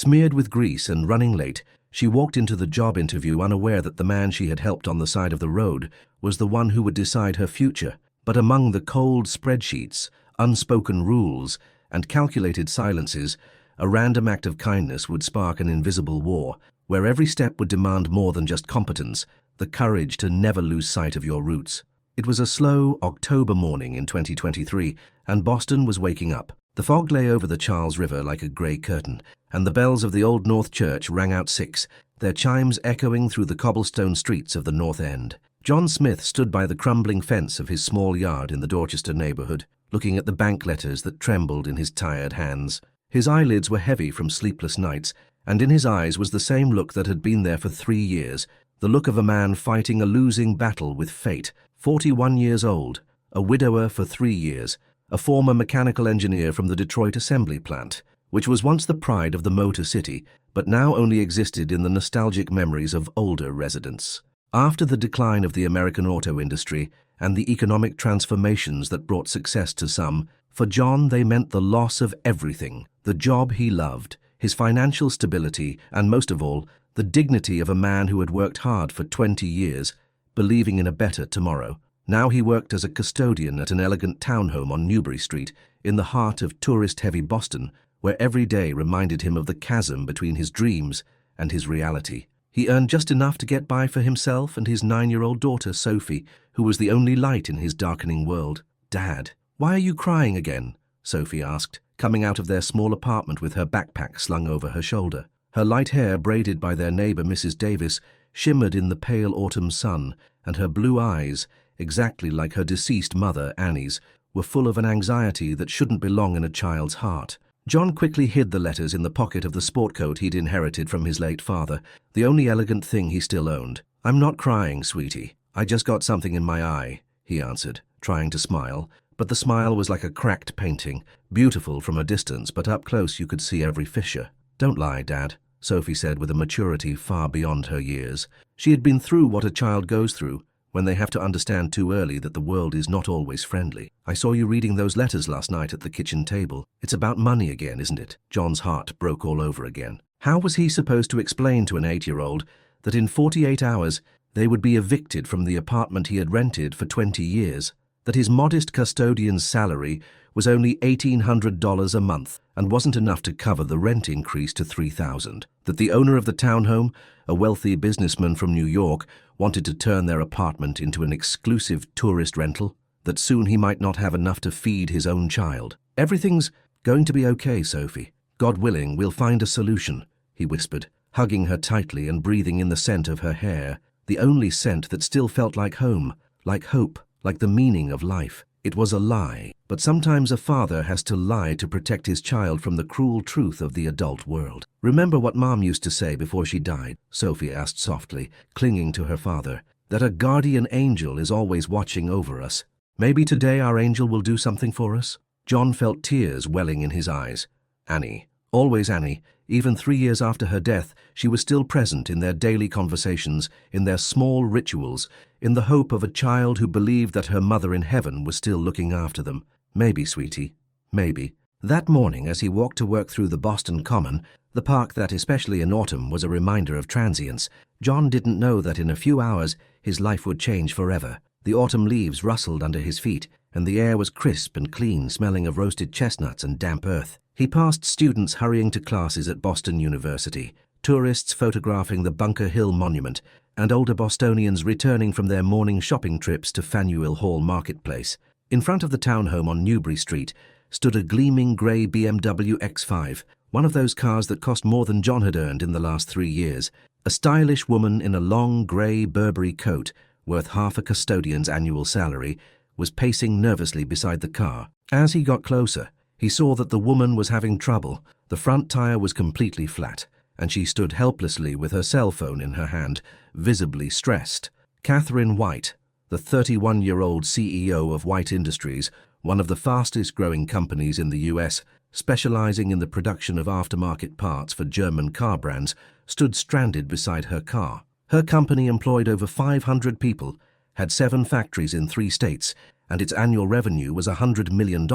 Smeared with grease and running late, she walked into the job interview unaware that the man she had helped on the side of the road was the one who would decide her future. But among the cold spreadsheets, unspoken rules, and calculated silences, a random act of kindness would spark an invisible war, where every step would demand more than just competence, the courage to never lose sight of your roots. It was a slow October morning in 2023, and Boston was waking up. The fog lay over the Charles River like a grey curtain, and the bells of the Old North Church rang out 6, their chimes echoing through the cobblestone streets of the North End. John Smith stood by the crumbling fence of his small yard in the Dorchester neighbourhood, looking at the bank letters that trembled in his tired hands. His eyelids were heavy from sleepless nights, and in his eyes was the same look that had been there for 3 years, the look of a man fighting a losing battle with fate. 41 years old, a widower for 3 years, a former mechanical engineer from the Detroit assembly plant, which was once the pride of the Motor City, but now only existed in the nostalgic memories of older residents. After the decline of the American auto industry and the economic transformations that brought success to some, for John they meant the loss of everything: the job he loved, his financial stability, and most of all, the dignity of a man who had worked hard for 20 years, believing in a better tomorrow. Now he worked as a custodian at an elegant townhome on Newbury Street, in the heart of tourist-heavy Boston, where every day reminded him of the chasm between his dreams and his reality. He earned just enough to get by for himself and his 9-year-old daughter, Sophie, who was the only light in his darkening world. "Dad, why are you crying again?" Sophie asked, coming out of their small apartment with her backpack slung over her shoulder. Her light hair, braided by their neighbor Mrs. Davis, shimmered in the pale autumn sun, and her blue eyes, exactly like her deceased mother, Annie's, were full of an anxiety that shouldn't belong in a child's heart. John quickly hid the letters in the pocket of the sport coat he'd inherited from his late father, the only elegant thing he still owned. "I'm not crying, sweetie. I just got something in my eye," he answered, trying to smile, but the smile was like a cracked painting, beautiful from a distance, but up close you could see every fissure. "Don't lie, Dad," Sophie said with a maturity far beyond her years. She had been through what a child goes through, when they have to understand too early that the world is not always friendly. "I saw you reading those letters last night at the kitchen table. It's about money again, isn't it?" John's heart broke all over again. How was he supposed to explain to an 8-year-old that in 48 hours they would be evicted from the apartment he had rented for 20 years, that his modest custodian's salary was only $1,800 a month and wasn't enough to cover the rent increase to $3,000, that the owner of the townhome, a wealthy businessman from New York, wanted to turn their apartment into an exclusive tourist rental, that soon he might not have enough to feed his own child. "Everything's going to be okay, Sophie. God willing, we'll find a solution," he whispered, hugging her tightly and breathing in the scent of her hair, the only scent that still felt like home, like hope, like the meaning of life. It was a lie, but sometimes a father has to lie to protect his child from the cruel truth of the adult world. "Remember what Mom used to say before she died?" Sophie asked softly, clinging to her father. "That a guardian angel is always watching over us. Maybe today our angel will do something for us?" John felt tears welling in his eyes. Annie, always Annie, even 3 years after her death, she was still present in their daily conversations, in their small rituals, in the hope of a child who believed that her mother in heaven was still looking after them. "Maybe, sweetie, maybe." That morning, as he walked to work through the Boston Common, the park that, especially in autumn, was a reminder of transience, John didn't know that in a few hours his life would change forever. The autumn leaves rustled under his feet, and the air was crisp and clean, smelling of roasted chestnuts and damp earth. He passed students hurrying to classes at Boston University, tourists photographing the Bunker Hill Monument, and older Bostonians returning from their morning shopping trips to Faneuil Hall Marketplace. In front of the townhome on Newbury Street stood a gleaming grey BMW X5, one of those cars that cost more than John had earned in the last 3 years. A stylish woman in a long grey Burberry coat, worth half a custodian's annual salary, was pacing nervously beside the car. As he got closer, he saw that the woman was having trouble. The front tire was completely flat, and she stood helplessly with her cell phone in her hand, visibly stressed. Catherine White, the 31-year-old CEO of White Industries, one of the fastest-growing companies in the US, specializing in the production of aftermarket parts for German car brands, stood stranded beside her car. Her company employed over 500 people, had 7 factories in 3 states, and its annual revenue was $100 million.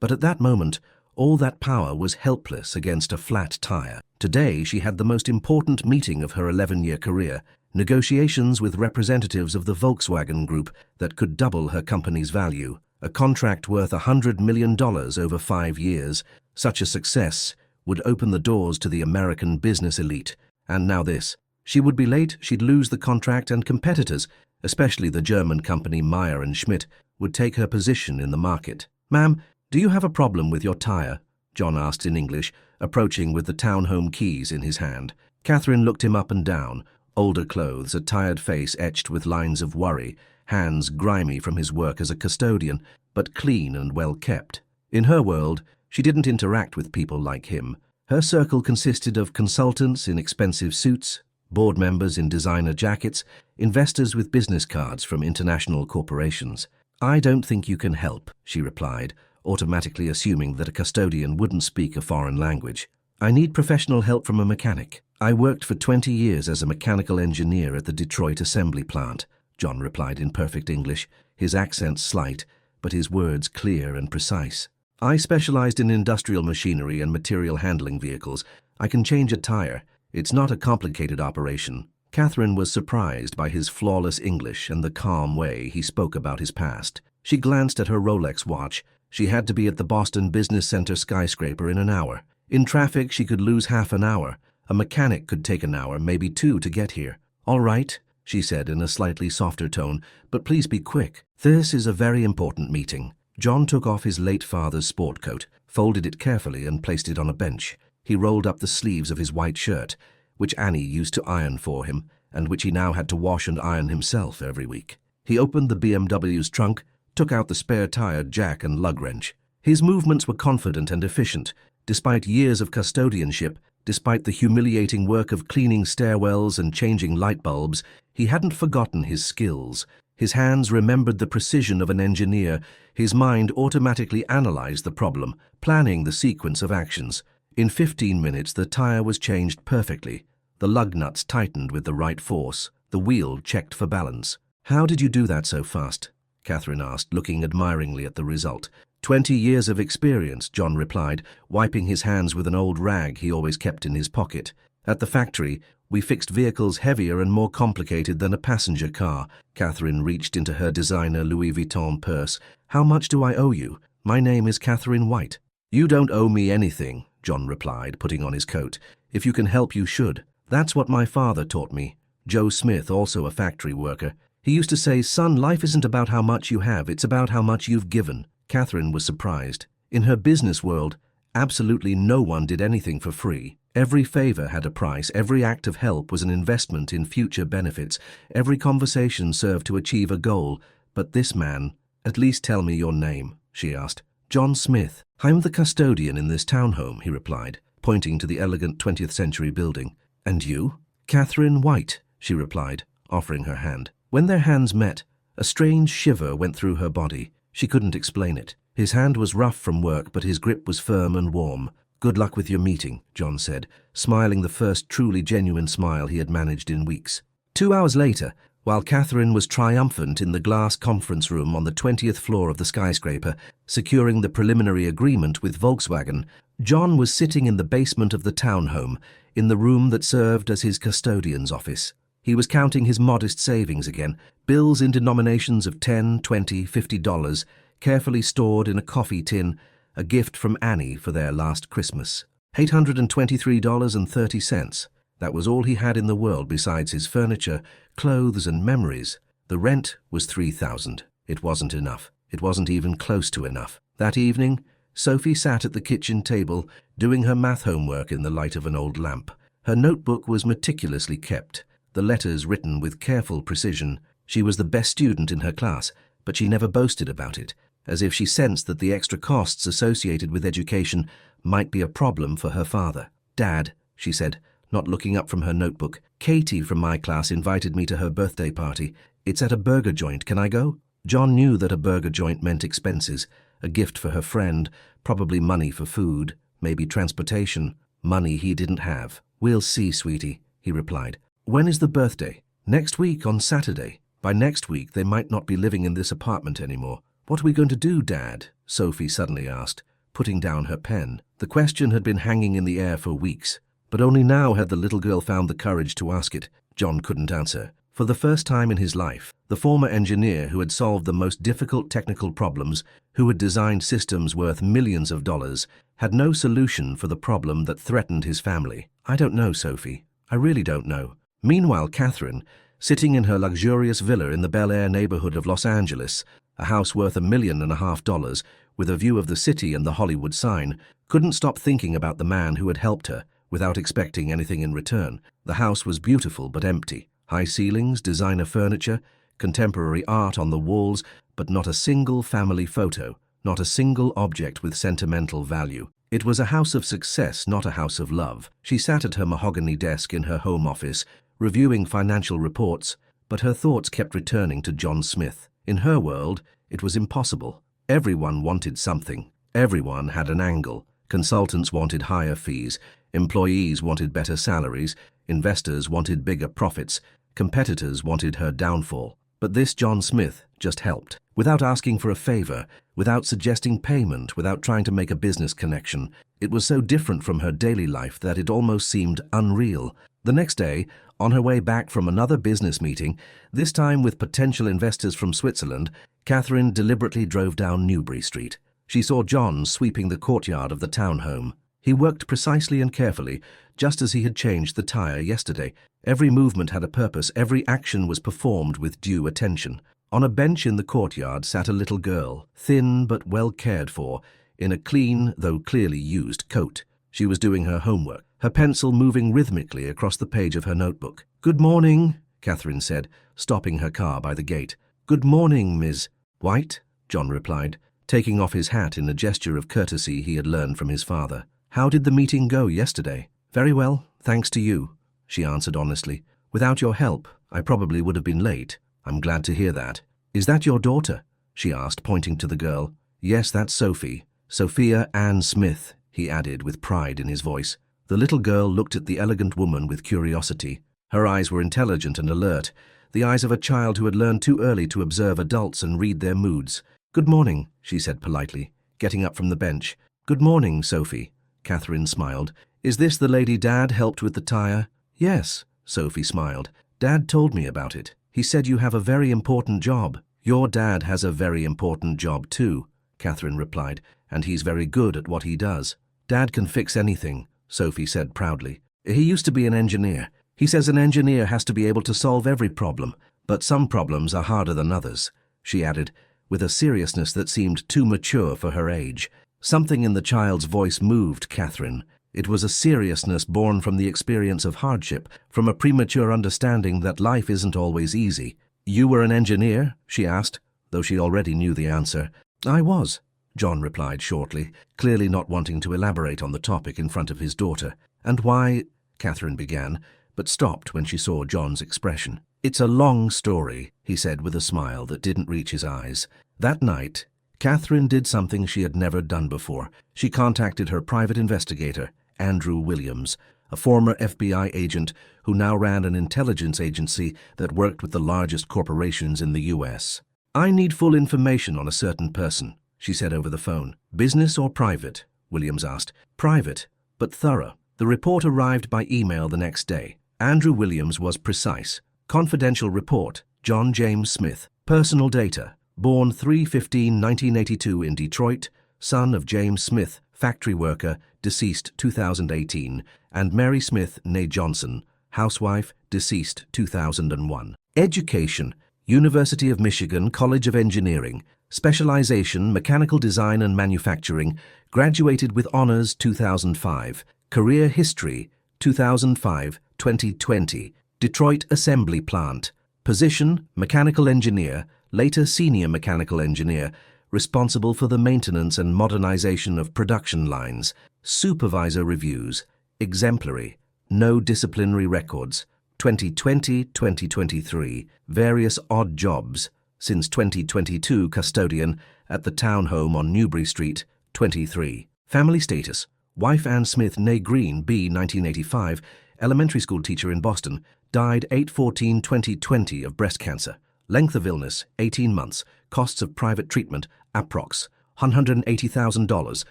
But at that moment, all that power was helpless against a flat tire. Today, she had the most important meeting of her 11-year career, negotiations with representatives of the Volkswagen Group that could double her company's value, a contract worth $100 million over 5 years. Such a success would open the doors to the American business elite. And now this. She would be late, she'd lose the contract, and competitors, especially the German company Meyer and Schmidt, would take her position in the market. "Ma'am, do you have a problem with your tire?" John asked in English, approaching with the townhome keys in his hand. Catherine looked him up and down, older clothes, a tired face etched with lines of worry, hands grimy from his work as a custodian, but clean and well kept. In her world, she didn't interact with people like him. Her circle consisted of consultants in expensive suits, board members in designer jackets, investors with business cards from international corporations. "I don't think you can help," she replied, automatically assuming that a custodian wouldn't speak a foreign language. "I need professional help from a mechanic. I worked for 20 years as a mechanical engineer at the Detroit assembly plant," John replied in perfect English, his accent slight, but his words clear and precise. "I specialized in industrial machinery and material handling vehicles. I can change a tire. It's not a complicated operation." Catherine was surprised by his flawless English and the calm way he spoke about his past. She glanced at her Rolex watch. She had to be at the Boston Business Center skyscraper in an hour. In traffic, she could lose half an hour. A mechanic could take an hour, maybe 2, to get here. "All right," she said in a slightly softer tone, "but please be quick. This is a very important meeting." John took off his late father's sport coat, folded it carefully and placed it on a bench. He rolled up the sleeves of his white shirt, which Annie used to iron for him, and which he now had to wash and iron himself every week. He opened the BMW's trunk, took out the spare tire, jack and lug wrench. His movements were confident and efficient. Despite years of custodianship, despite the humiliating work of cleaning stairwells and changing light bulbs, he hadn't forgotten his skills. His hands remembered the precision of an engineer. His mind automatically analyzed the problem, planning the sequence of actions. In 15 minutes, the tire was changed perfectly. The lug nuts tightened with the right force. The wheel checked for balance. "How did you do that so fast?" Catherine asked, looking admiringly at the result. 20 years of experience," John replied, wiping his hands with an old rag he always kept in his pocket. "At the factory, we fixed vehicles heavier and more complicated than a passenger car." Catherine reached into her designer Louis Vuitton purse. "How much do I owe you? My name is Catherine White." "You don't owe me anything," John replied, putting on his coat. "If you can help, you should. That's what my father taught me." Joe Smith, also a factory worker. He used to say, "Son, life isn't about how much you have, it's about how much you've given." Catherine was surprised. In her business world, absolutely no one did anything for free. Every favor had a price, every act of help was an investment in future benefits, every conversation served to achieve a goal. But this man, "At least tell me your name," she asked. "John Smith. I'm the custodian in this townhome," he replied, pointing to the elegant 20th century building. "And you?" "Catherine White," she replied, offering her hand. When their hands met, a strange shiver went through her body. She couldn't explain it. His hand was rough from work, but his grip was firm and warm. "Good luck with your meeting," John said, smiling the first truly genuine smile he had managed in weeks. 2 hours later, while Catherine was triumphant in the glass conference room on the 20th floor of the skyscraper, securing the preliminary agreement with Volkswagen, John was sitting in the basement of the townhome, in the room that served as his custodian's office. He was counting his modest savings again, bills in denominations of $10, $20, $50, carefully stored in a coffee tin, a gift from Annie for their last Christmas. $823.30. That was all he had in the world besides his furniture, clothes and memories. The rent was $3,000. It wasn't enough. It wasn't even close to enough. That evening, Sophie sat at the kitchen table, doing her math homework in the light of an old lamp. Her notebook was meticulously kept, the letters written with careful precision. She was the best student in her class, but she never boasted about it, as if she sensed that the extra costs associated with education might be a problem for her father. "Dad," she said, not looking up from her notebook, "Katie from my class invited me to her birthday party. It's at a burger joint. Can I go?" John knew that a burger joint meant expenses, a gift for her friend, probably money for food, maybe transportation, money he didn't have. "We'll see, sweetie," he replied. "When is the birthday?" "Next week, on Saturday." By next week, they might not be living in this apartment anymore. "What are we going to do, Dad?" Sophie suddenly asked, putting down her pen. The question had been hanging in the air for weeks. But only now had the little girl found the courage to ask it. John couldn't answer. For the first time in his life, the former engineer who had solved the most difficult technical problems, who had designed systems worth millions of dollars, had no solution for the problem that threatened his family. "I don't know, Sophie. I really don't know." Meanwhile, Catherine, sitting in her luxurious villa in the Bel Air neighborhood of Los Angeles, a house worth $1.5 million, with a view of the city and the Hollywood sign, couldn't stop thinking about the man who had helped her, without expecting anything in return. The house was beautiful but empty. High ceilings, designer furniture, contemporary art on the walls, but not a single family photo, not a single object with sentimental value. It was a house of success, not a house of love. She sat at her mahogany desk in her home office, reviewing financial reports, but her thoughts kept returning to John Smith. In her world, it was impossible. Everyone wanted something. Everyone had an angle. Consultants wanted higher fees. Employees wanted better salaries. Investors wanted bigger profits. Competitors wanted her downfall. But this John Smith just helped. Without asking for a favor, without suggesting payment, without trying to make a business connection. It was so different from her daily life that it almost seemed unreal. The next day, on her way back from another business meeting, this time with potential investors from Switzerland, Catherine deliberately drove down Newbury Street. She saw John sweeping the courtyard of the townhome. He worked precisely and carefully, just as he had changed the tire yesterday. Every movement had a purpose, every action was performed with due attention. On a bench in the courtyard sat a little girl, thin but well cared for, in a clean, though clearly used, coat. She was doing her homework, her pencil moving rhythmically across the page of her notebook. "Good morning," Catherine said, stopping her car by the gate. "Good morning, Ms. White," John replied, taking off his hat in a gesture of courtesy he had learned from his father. "How did the meeting go yesterday?" "Very well, thanks to you," she answered honestly. "Without your help, I probably would have been late." "I'm glad to hear that." "Is that your daughter?" she asked, pointing to the girl. "Yes, that's Sophie. Sophia Ann Smith," he added with pride in his voice. The little girl looked at the elegant woman with curiosity. Her eyes were intelligent and alert, the eyes of a child who had learned too early to observe adults and read their moods. "Good morning," she said politely, getting up from the bench. "Good morning, Sophie," Catherine smiled. "Is this the lady Dad helped with the tire?" "Yes," Sophie smiled. "Dad told me about it. He said you have a very important job." "Your dad has a very important job too," Catherine replied, "and he's very good at what he does." "Dad can fix anything," Sophie said proudly. "He used to be an engineer. He says an engineer has to be able to solve every problem, but some problems are harder than others," she added, with a seriousness that seemed too mature for her age. Something in the child's voice moved Catherine. It was a seriousness born from the experience of hardship, from a premature understanding that life isn't always easy. "You were an engineer?" she asked, though she already knew the answer. "I was," John replied shortly, clearly not wanting to elaborate on the topic in front of his daughter. "And why—" Catherine began, but stopped when she saw John's expression. "It's a long story," he said with a smile that didn't reach his eyes. That night, Catherine did something she had never done before. She contacted her private investigator, Andrew Williams, a former FBI agent who now ran an intelligence agency that worked with the largest corporations in the U.S. "I need full information on a certain person," she said over the phone. "Business or private?" Williams asked. "Private, but thorough." The report arrived by email the next day. Andrew Williams was precise. Confidential report, John James Smith. Personal data. Born 3/15/1982 in Detroit, son of James Smith, factory worker, deceased 2018, and Mary Smith née Johnson, housewife, deceased 2001. Education. University of Michigan College of Engineering. Specialization, Mechanical Design and Manufacturing. Graduated with honors 2005. Career history, 2005-2020. Detroit Assembly Plant. Position, Mechanical Engineer, later Senior Mechanical Engineer, responsible for the maintenance and modernization of production lines. Supervisor reviews, exemplary, no disciplinary records. 2020-2023, various odd jobs. Since 2022, custodian at the townhome on Newbury Street, 23. Family status, wife Ann Smith née Green, B. 1985, elementary school teacher in Boston, died 8/14/2020 of breast cancer. Length of illness, 18 months. Costs of private treatment, approx. $180,000.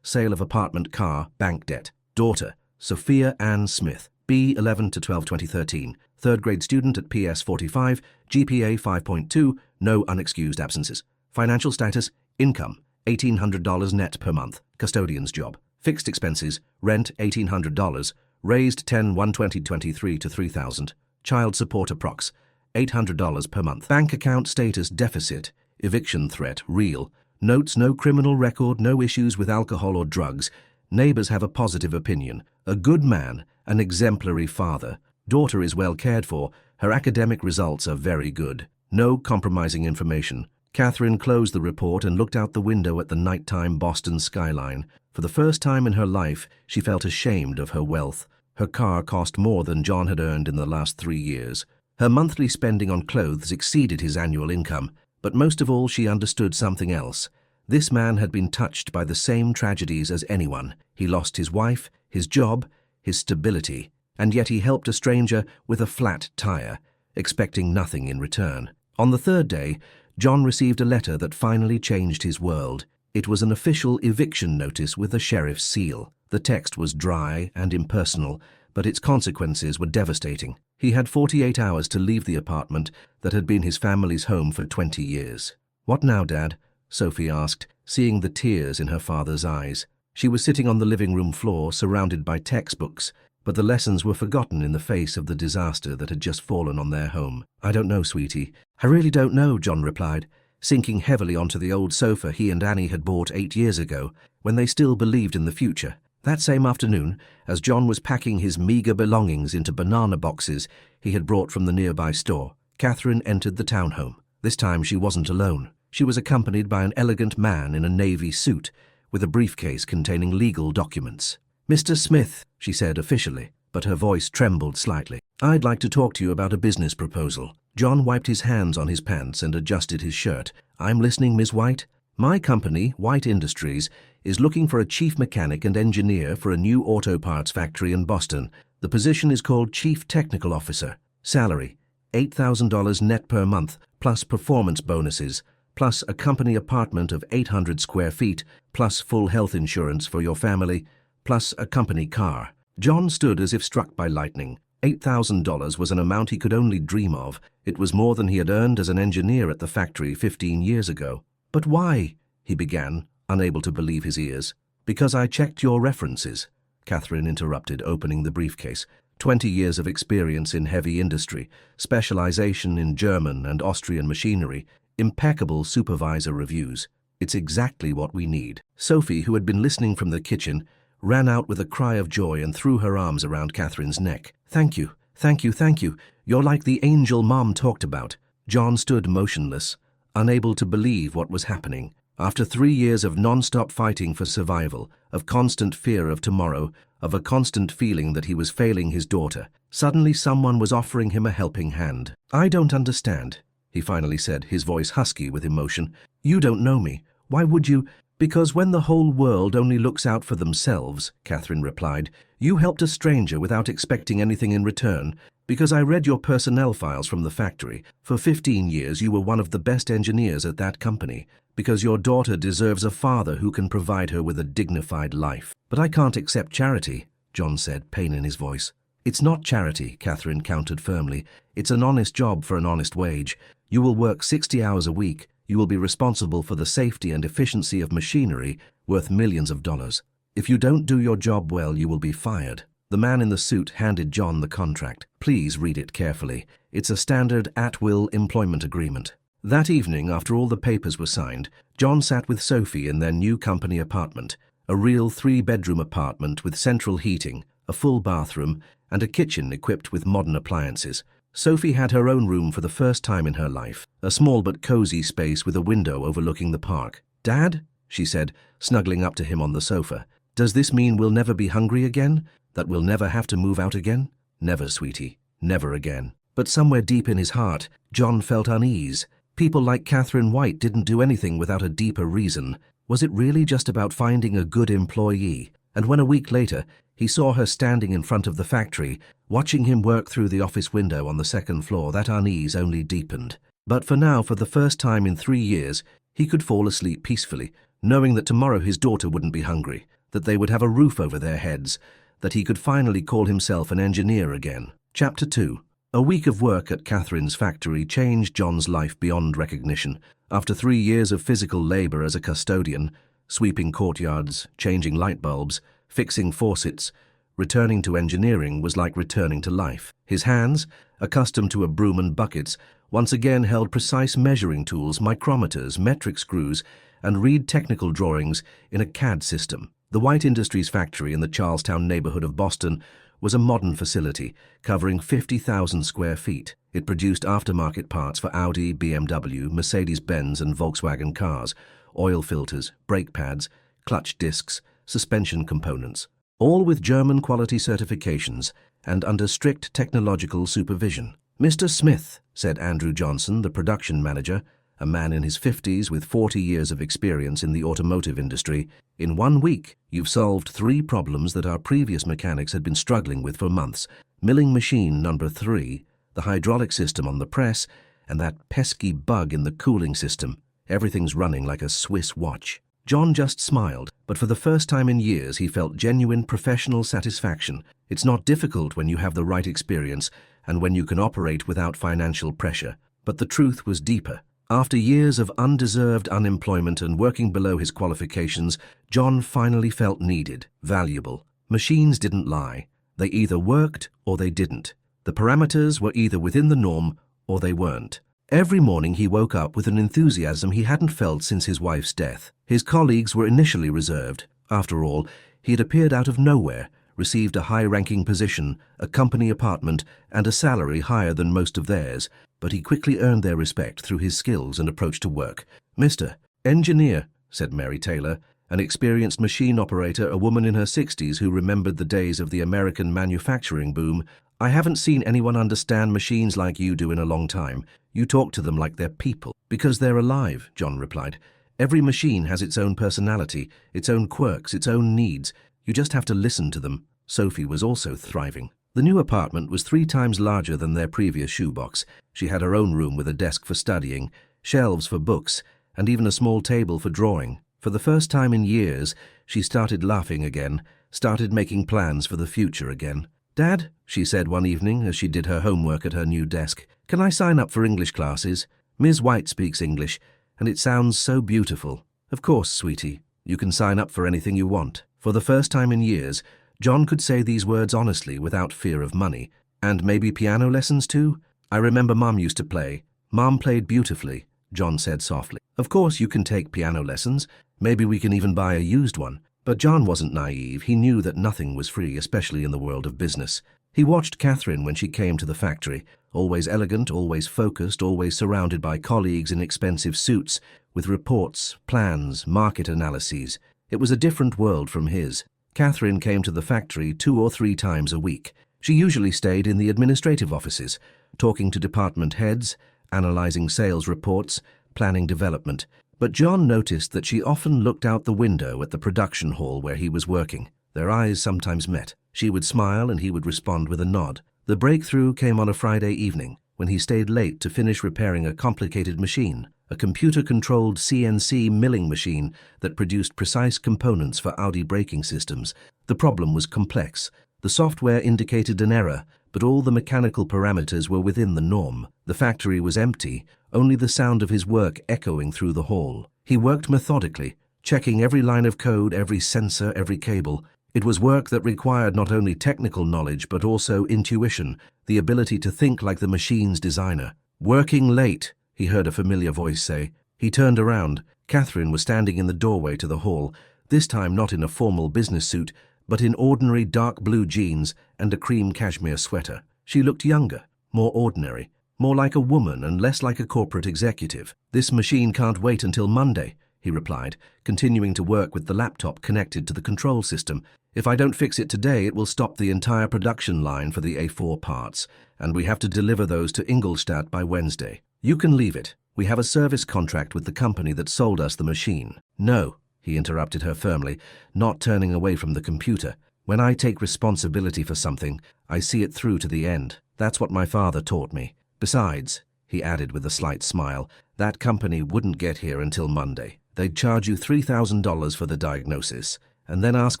Sale of apartment, car, bank debt. Daughter, Sophia Ann Smith, B. 11 to 12, 2013, third grade student at PS 45, GPA 5.2, no unexcused absences. Financial status, income, $1,800 net per month, custodian's job. Fixed expenses, rent $1,800, raised 10/1/2023 to $3,000. Child support approx. $800 per month. Bank account status deficit, eviction threat real. Notes no criminal record, no issues with alcohol or drugs. Neighbors have a positive opinion. A good man, an exemplary father. Daughter is well cared for. Her academic results are very good. No compromising information. Catherine closed the report and looked out the window at the nighttime Boston skyline. For the first time in her life, she felt ashamed of her wealth. Her car cost more than John had earned in the last 3 years. Her monthly spending on clothes exceeded his annual income, but most of all she understood something else. This man had been touched by the same tragedies as anyone. He lost his wife, his job, his stability, and yet he helped a stranger with a flat tire, expecting nothing in return. On the third day, John received a letter that finally changed his world. It was an official eviction notice with a sheriff's seal. The text was dry and impersonal, but its consequences were devastating. He had 48 hours to leave the apartment that had been his family's home for 20 years. "What now, Dad?" Sophie asked, seeing the tears in her father's eyes. She was sitting on the living room floor, surrounded by textbooks, but the lessons were forgotten in the face of the disaster that had just fallen on their home. "I don't know, sweetie. I really don't know," John replied, sinking heavily onto the old sofa he and Annie had bought 8 years ago, when they still believed in the future. That same afternoon, as John was packing his meager belongings into banana boxes he had brought from the nearby store, Catherine entered the townhome. This time she wasn't alone. She was accompanied by an elegant man in a navy suit, with a briefcase containing legal documents. "Mr. Smith," she said officially, but her voice trembled slightly. "I'd like to talk to you about a business proposal." John wiped his hands on his pants and adjusted his shirt. "I'm listening, Miss White." "My company, White Industries, is looking for a chief mechanic and engineer for a new auto parts factory in Boston. The position is called Chief Technical Officer. Salary, $8,000 net per month, plus performance bonuses, plus a company apartment of 800 square feet, plus full health insurance for your family, plus a company car." John stood as if struck by lightning. $8,000 was an amount he could only dream of. It was more than he had earned as an engineer at the factory 15 years ago. "But why?" he began, unable to believe his ears. "Because I checked your references," Catherine interrupted, opening the briefcase. 20 years of experience in heavy industry, specialization in German and Austrian machinery, impeccable supervisor reviews. It's exactly what we need. Sophie, who had been listening from the kitchen, ran out with a cry of joy and threw her arms around Catherine's neck. "Thank you, thank you, thank you. You're like the angel Mom talked about." John stood motionless, unable to believe what was happening. After 3 years of non-stop fighting for survival, of constant fear of tomorrow, of a constant feeling that he was failing his daughter, suddenly someone was offering him a helping hand. "I don't understand," he finally said, his voice husky with emotion. "You don't know me. Why would you?" "Because when the whole world only looks out for themselves," Catherine replied, "you helped a stranger without expecting anything in return. Because I read your personnel files from the factory. For 15 years you were one of the best engineers at that company. Because your daughter deserves a father who can provide her with a dignified life." "But I can't accept charity," John said, pain in his voice. "It's not charity," Catherine countered firmly. "It's an honest job for an honest wage. You will work 60 hours a week. You will be responsible for the safety and efficiency of machinery worth millions of dollars. If you don't do your job well, you will be fired." The man in the suit handed John the contract. "Please read it carefully. It's a standard at-will employment agreement." That evening, after all the papers were signed, John sat with Sophie in their new company apartment, a real 3-bedroom apartment with central heating, a full bathroom, and a kitchen equipped with modern appliances. Sophie had her own room for the first time in her life, a small but cozy space with a window overlooking the park. "Dad," she said, snuggling up to him on the sofa, "does this mean we'll never be hungry again? That we'll never have to move out again?" "Never, sweetie. Never again." But somewhere deep in his heart, John felt unease. People like Catherine White didn't do anything without a deeper reason. Was it really just about finding a good employee? And when a week later, he saw her standing in front of the factory, watching him work through the office window on the second floor, that unease only deepened. But for now, for the first time in 3 years, he could fall asleep peacefully, knowing that tomorrow his daughter wouldn't be hungry, that they would have a roof over their heads, that he could finally call himself an engineer again. Chapter 2. A week of work at Catherine's factory changed John's life beyond recognition. After 3 years of physical labor as a custodian, sweeping courtyards, changing light bulbs, fixing faucets, returning to engineering was like returning to life. His hands, accustomed to a broom and buckets, once again held precise measuring tools, micrometers, metric screws, and read technical drawings in a CAD system. The White Industries factory in the Charlestown neighborhood of Boston was a modern facility covering 50,000 square feet. It produced aftermarket parts for Audi, BMW, Mercedes-Benz and Volkswagen cars, oil filters, brake pads, clutch discs, suspension components, all with German quality certifications and under strict technological supervision. "Mr. Smith," said Andrew Johnson, the production manager, a man in his 50s with 40 years of experience in the automotive industry, "in 1 week, you've solved 3 problems that our previous mechanics had been struggling with for months. Milling machine number 3, the hydraulic system on the press, and that pesky bug in the cooling system. Everything's running like a Swiss watch." John just smiled, but for the first time in years he felt genuine professional satisfaction. It's not difficult when you have the right experience and when you can operate without financial pressure. But the truth was deeper. After years of undeserved unemployment and working below his qualifications, John finally felt needed, valuable. Machines didn't lie. They either worked or they didn't. The parameters were either within the norm or they weren't. Every morning he woke up with an enthusiasm he hadn't felt since his wife's death. His colleagues were initially reserved. After all, he had appeared out of nowhere, received a high-ranking position, a company apartment, and a salary higher than most of theirs, but he quickly earned their respect through his skills and approach to work. "Mr. Engineer," said Mary Taylor, an experienced machine operator, a woman in her 60s who remembered the days of the American manufacturing boom, "I haven't seen anyone understand machines like you do in a long time. You talk to them like they're people." "Because they're alive," John replied. "Every machine has its own personality, its own quirks, its own needs. You just have to listen to them." Sophie was also thriving. The new apartment was 3 times larger than their previous shoebox. She had her own room with a desk for studying, shelves for books, and even a small table for drawing. For the first time in years, she started laughing again, started making plans for the future again. "Dad," she said one evening as she did her homework at her new desk, "can I sign up for English classes? Ms. White speaks English, and it sounds so beautiful." "Of course, sweetie. You can sign up for anything you want." For the first time in years, John could say these words honestly without fear of money. "And maybe piano lessons too? I remember Mom used to play. Mom played beautifully," John said softly. "Of course you can take piano lessons. Maybe we can even buy a used one." But John wasn't naive. He knew that nothing was free, especially in the world of business. He watched Catherine when she came to the factory, always elegant, always focused, always surrounded by colleagues in expensive suits, with reports, plans, market analyses. It was a different world from his. Catherine came to the factory 2 or 3 times a week. She usually stayed in the administrative offices, talking to department heads, analyzing sales reports, planning development. But John noticed that she often looked out the window at the production hall where he was working. Their eyes sometimes met. She would smile and he would respond with a nod. The breakthrough came on a Friday evening, when he stayed late to finish repairing a complicated machine, a computer-controlled CNC milling machine that produced precise components for Audi braking systems. The problem was complex. The software indicated an error, but all the mechanical parameters were within the norm. The factory was empty, only the sound of his work echoing through the hall. He worked methodically, checking every line of code, every sensor, every cable. It was work that required not only technical knowledge but also intuition, the ability to think like the machine's designer. "Working late," he heard a familiar voice say. He turned around. Catherine was standing in the doorway to the hall, this time not in a formal business suit, but in ordinary dark blue jeans and a cream cashmere sweater. She looked younger, more ordinary, more like a woman and less like a corporate executive. "This machine can't wait until Monday," he replied, continuing to work with the laptop connected to the control system. "If I don't fix it today, it will stop the entire production line for the A4 parts, and we have to deliver those to Ingolstadt by Wednesday. You can leave it. We have a service contract with the company that sold us the machine." "No," he interrupted her firmly, not turning away from the computer. "When I take responsibility for something, I see it through to the end. That's what my father taught me. Besides," he added with a slight smile, "that company wouldn't get here until Monday. They'd charge you $3,000 for the diagnosis, and then ask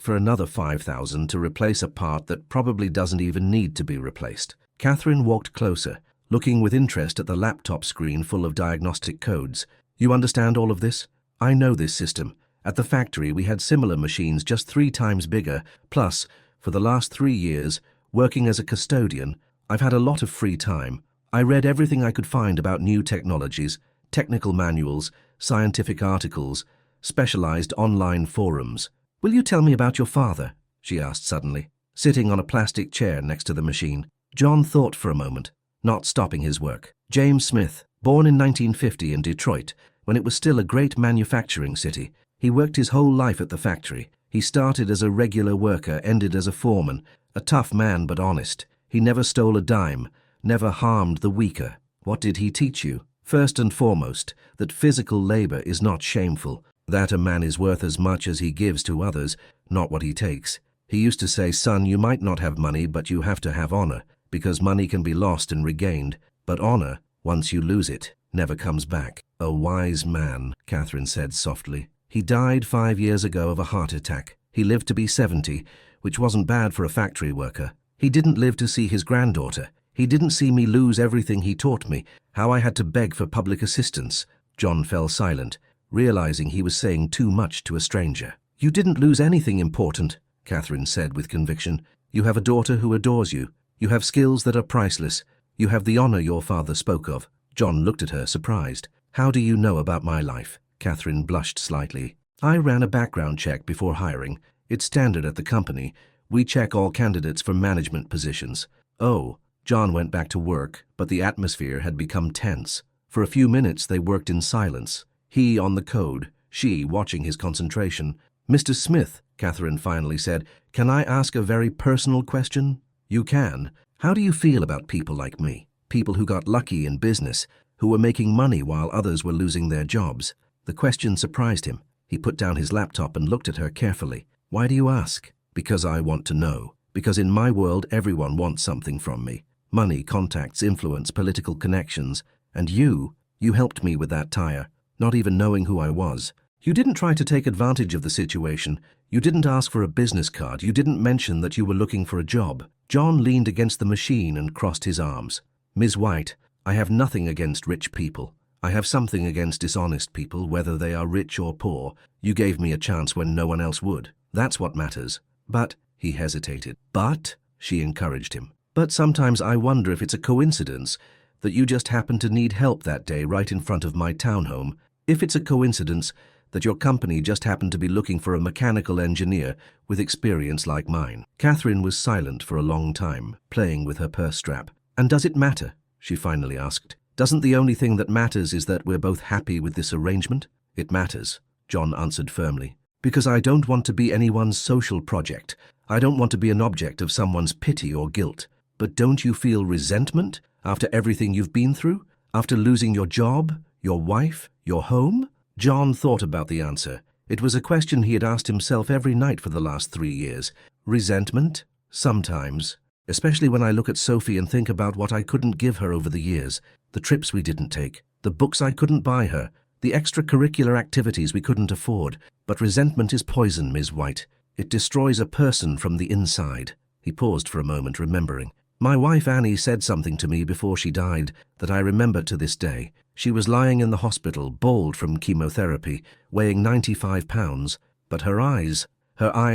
for another 5,000 to replace a part that probably doesn't even need to be replaced. Catherine walked closer, looking with interest at the laptop screen full of diagnostic codes. You understand all of this? I know this system. At the factory, we had similar machines just 3 times bigger. Plus, for the last 3 years, working as a custodian, I've had a lot of free time. I read everything I could find about new technologies, technical manuals, scientific articles, specialized online forums. Will you tell me about your father? She asked suddenly, sitting on a plastic chair next to the machine. John thought for a moment, not stopping his work. James Smith, born in 1950 in Detroit, when it was still a great manufacturing city. He worked his whole life at the factory. He started as a regular worker, ended as a foreman. A tough man but honest. He never stole a dime, never harmed the weaker. What did he teach you? First and foremost, that physical labor is not shameful, that a man is worth as much as he gives to others, not what he takes. He used to say, son, you might not have money, but you have to have honor, because money can be lost and regained, but honor, once you lose it, never comes back. A wise man, Catherine said softly. He died 5 years ago of a heart attack. He lived to be 70, which wasn't bad for a factory worker. He didn't live to see his granddaughter. He didn't see me lose everything he taught me, how I had to beg for public assistance. John fell silent, realizing he was saying too much to a stranger. You didn't lose anything important, Catherine said with conviction. You have a daughter who adores you. You have skills that are priceless. You have the honor your father spoke of. John looked at her, surprised. How do you know about my life? Catherine blushed slightly. I ran a background check before hiring. It's standard at the company. We check all candidates for management positions. Oh, John went back to work, but the atmosphere had become tense. For a few minutes they worked in silence. He on the code, she watching his concentration. Mr. Smith, Catherine finally said, can I ask a very personal question? You can. How do you feel about people like me? People who got lucky in business, who were making money while others were losing their jobs. The question surprised him. He put down his laptop and looked at her carefully. Why do you ask? Because I want to know. Because in my world, everyone wants something from me. Money, contacts, influence, political connections. And you helped me with that tire, not even knowing who I was. You didn't try to take advantage of the situation. You didn't ask for a business card. You didn't mention that you were looking for a job. John leaned against the machine and crossed his arms. Ms. White, I have nothing against rich people. I have something against dishonest people, whether they are rich or poor. You gave me a chance when no one else would. That's what matters. But, he hesitated. But, she encouraged him. But sometimes I wonder if it's a coincidence that you just happened to need help that day right in front of my townhome. If it's a coincidence that your company just happened to be looking for a mechanical engineer with experience like mine. Catherine was silent for a long time, playing with her purse strap. And does it matter? She finally asked. Doesn't the only thing that matters is that we're both happy with this arrangement? It matters, John answered firmly. Because I don't want to be anyone's social project. I don't want to be an object of someone's pity or guilt. But don't you feel resentment after everything you've been through? After losing your job, your wife, your home? John thought about the answer. It was a question he had asked himself every night for the last 3 years. Resentment? Sometimes. Especially when I look at Sophie and think about what I couldn't give her over the years. The trips we didn't take. The books I couldn't buy her. The extracurricular activities we couldn't afford. But resentment is poison, Ms. White. It destroys a person from the inside. He paused for a moment, remembering. My wife Annie said something to me before she died that I remember to this day. She was lying in the hospital, bald from chemotherapy, weighing 95 pounds, but her eyes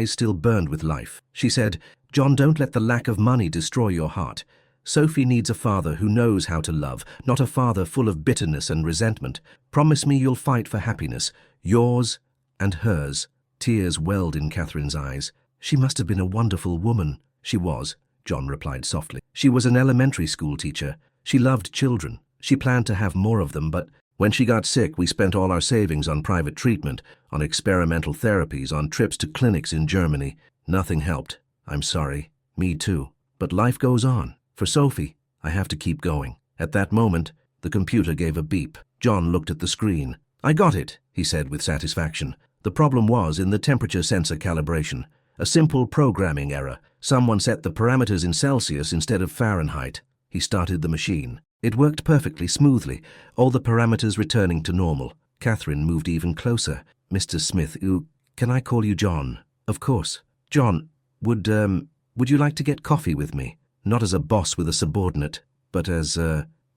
still burned with life. She said, John, don't let the lack of money destroy your heart. Sophie needs a father who knows how to love, not a father full of bitterness and resentment. Promise me you'll fight for happiness, yours and hers. Tears welled in Catherine's eyes. She must have been a wonderful woman. She was, John replied softly. She was an elementary school teacher. She loved children. She planned to have more of them, but when she got sick, we spent all our savings on private treatment, on experimental therapies, on trips to clinics in Germany. Nothing helped. I'm sorry. Me too. But life goes on. For Sophie, I have to keep going. At that moment, the computer gave a beep. John looked at the screen. I got it, he said with satisfaction. The problem was in the temperature sensor calibration. A simple programming error. Someone set the parameters in Celsius instead of Fahrenheit. He started the machine. It worked perfectly smoothly, all the parameters returning to normal. Catherine moved even closer. Mr. Smith, can I call you John? Of course. John, would you like to get coffee with me? Not as a boss with a subordinate, but as,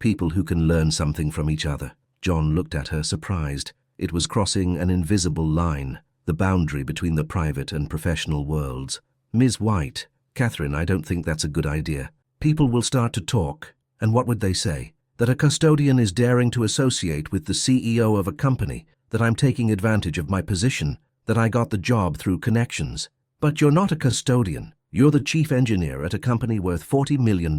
people who can learn something from each other. John looked at her, surprised. It was crossing an invisible line, the boundary between the private and professional worlds. Ms. White, Catherine, I don't think that's a good idea. People will start to talk, and what would they say? That a custodian is daring to associate with the CEO of a company, that I'm taking advantage of my position, that I got the job through connections. But you're not a custodian. You're the chief engineer at a company worth $40 million